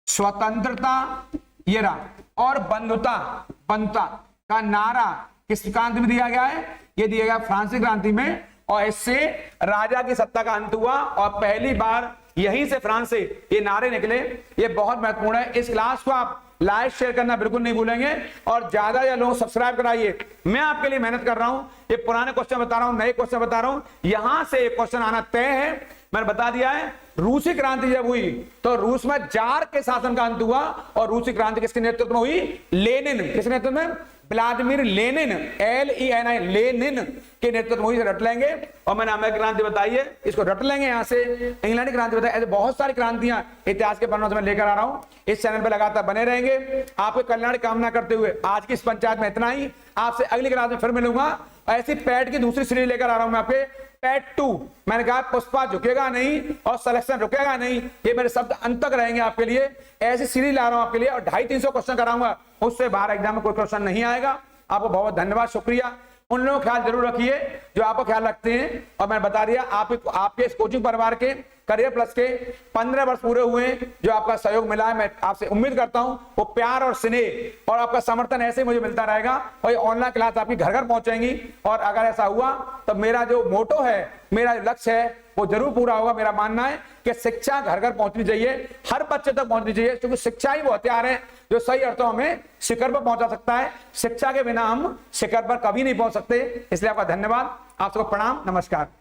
स्वतंत्रता, ये रहा, और बंधुता, बंधुता का नारा किस क्रांति में दिया गया है, ये दिया गया फ्रांसीसी क्रांति में। और इससे राजा की सत्ता का अंत हुआ। और पहली बार यहीं से, फ्रांस से ये नारे निकले। ये बहुत महत्वपूर्ण है। इस क्लास को आप लाइक शेयर करना बिल्कुल नहीं भूलेंगे, और ज्यादा या लोग सब्सक्राइब कराइए। मैं आपके लिए मेहनत कर रहा हूं, ये पुराने क्वेश्चन बता रहा हूं, नए क्वेश्चन बता रहा हूं। यहां से एक क्वेश्चन आना तय है, मैंने बता दिया है। रूसी क्रांति जब हुई तो रूस में जार के शासन का अंत हुआ। और रूसी क्रांति किसके नेतृत्व में हुई, लेनिन, किसके नेतृत्व में, व्लादिमीर लेनिन, LENIN, लेनिन के नेतृत्व में हुई। रट लेंगे। और मैंने अमेरिकी क्रांति बताई है, इसको रट लेंगे यहां से। इंग्लैंड की क्रांति बताई। ऐसे बहुत सारी क्रांतियां इतिहास के पन्नों से मैं लेकर आ रहा हूं। इस चैनल पर लगातार बने रहेंगे। आपके कल्याण की कामना करते हुए आज की इस पंचायत में इतना ही। आपसे अगली क्लास में फिर मिलूंगा। ऐसी पैट की दूसरी सीरीज लेकर आ रहा हूं मैं आपके, पैट 2। मैंने कहा पुष्पा झुकेगा नहीं और सिलेक्शन रुकेगा नहीं, ये मेरे शब्द अंत तक रहेंगे आपके लिए। ऐसी सीरीज ला रहा हूं आपके लिए, और 250-300 क्वेश्चन कराऊंगा, उससे बाहर एग्जाम में कोई क्वेश्चन नहीं आएगा। आपको बहुत धन्यवाद, शुक्रिया। उन लोगों का ख्याल जरूर रखिए जो आपका ख्याल रखते हैं। और मैंने बता दिया, आपके इस कोचिंग परिवार के करियर प्लस के 15 वर्ष पूरे हुए हैं, जो आपका सहयोग मिला है, मैं आपसे उम्मीद करता हूं वो प्यार और स्नेह और आपका समर्थन ऐसे ही मुझे मिलता रहेगा। और ये ऑनलाइन क्लास आपकी घर घर पहुंचेंगी। और अगर ऐसा हुआ तो मेरा जो मोटो है, मेरा लक्ष्य है, वो जरूर पूरा होगा। मेरा मानना है कि शिक्षा घर घर पहुंचनी चाहिए, हर बच्चे तक पहुंचनी चाहिए, क्योंकि शिक्षा ही वो हथियार है जो सही अर्थों में शिखर पर पहुंचा सकता है। शिक्षा के बिना हम शिखर पर कभी नहीं पहुंच सकते। इसलिए आपका धन्यवाद, आप सबको प्रणाम, नमस्कार।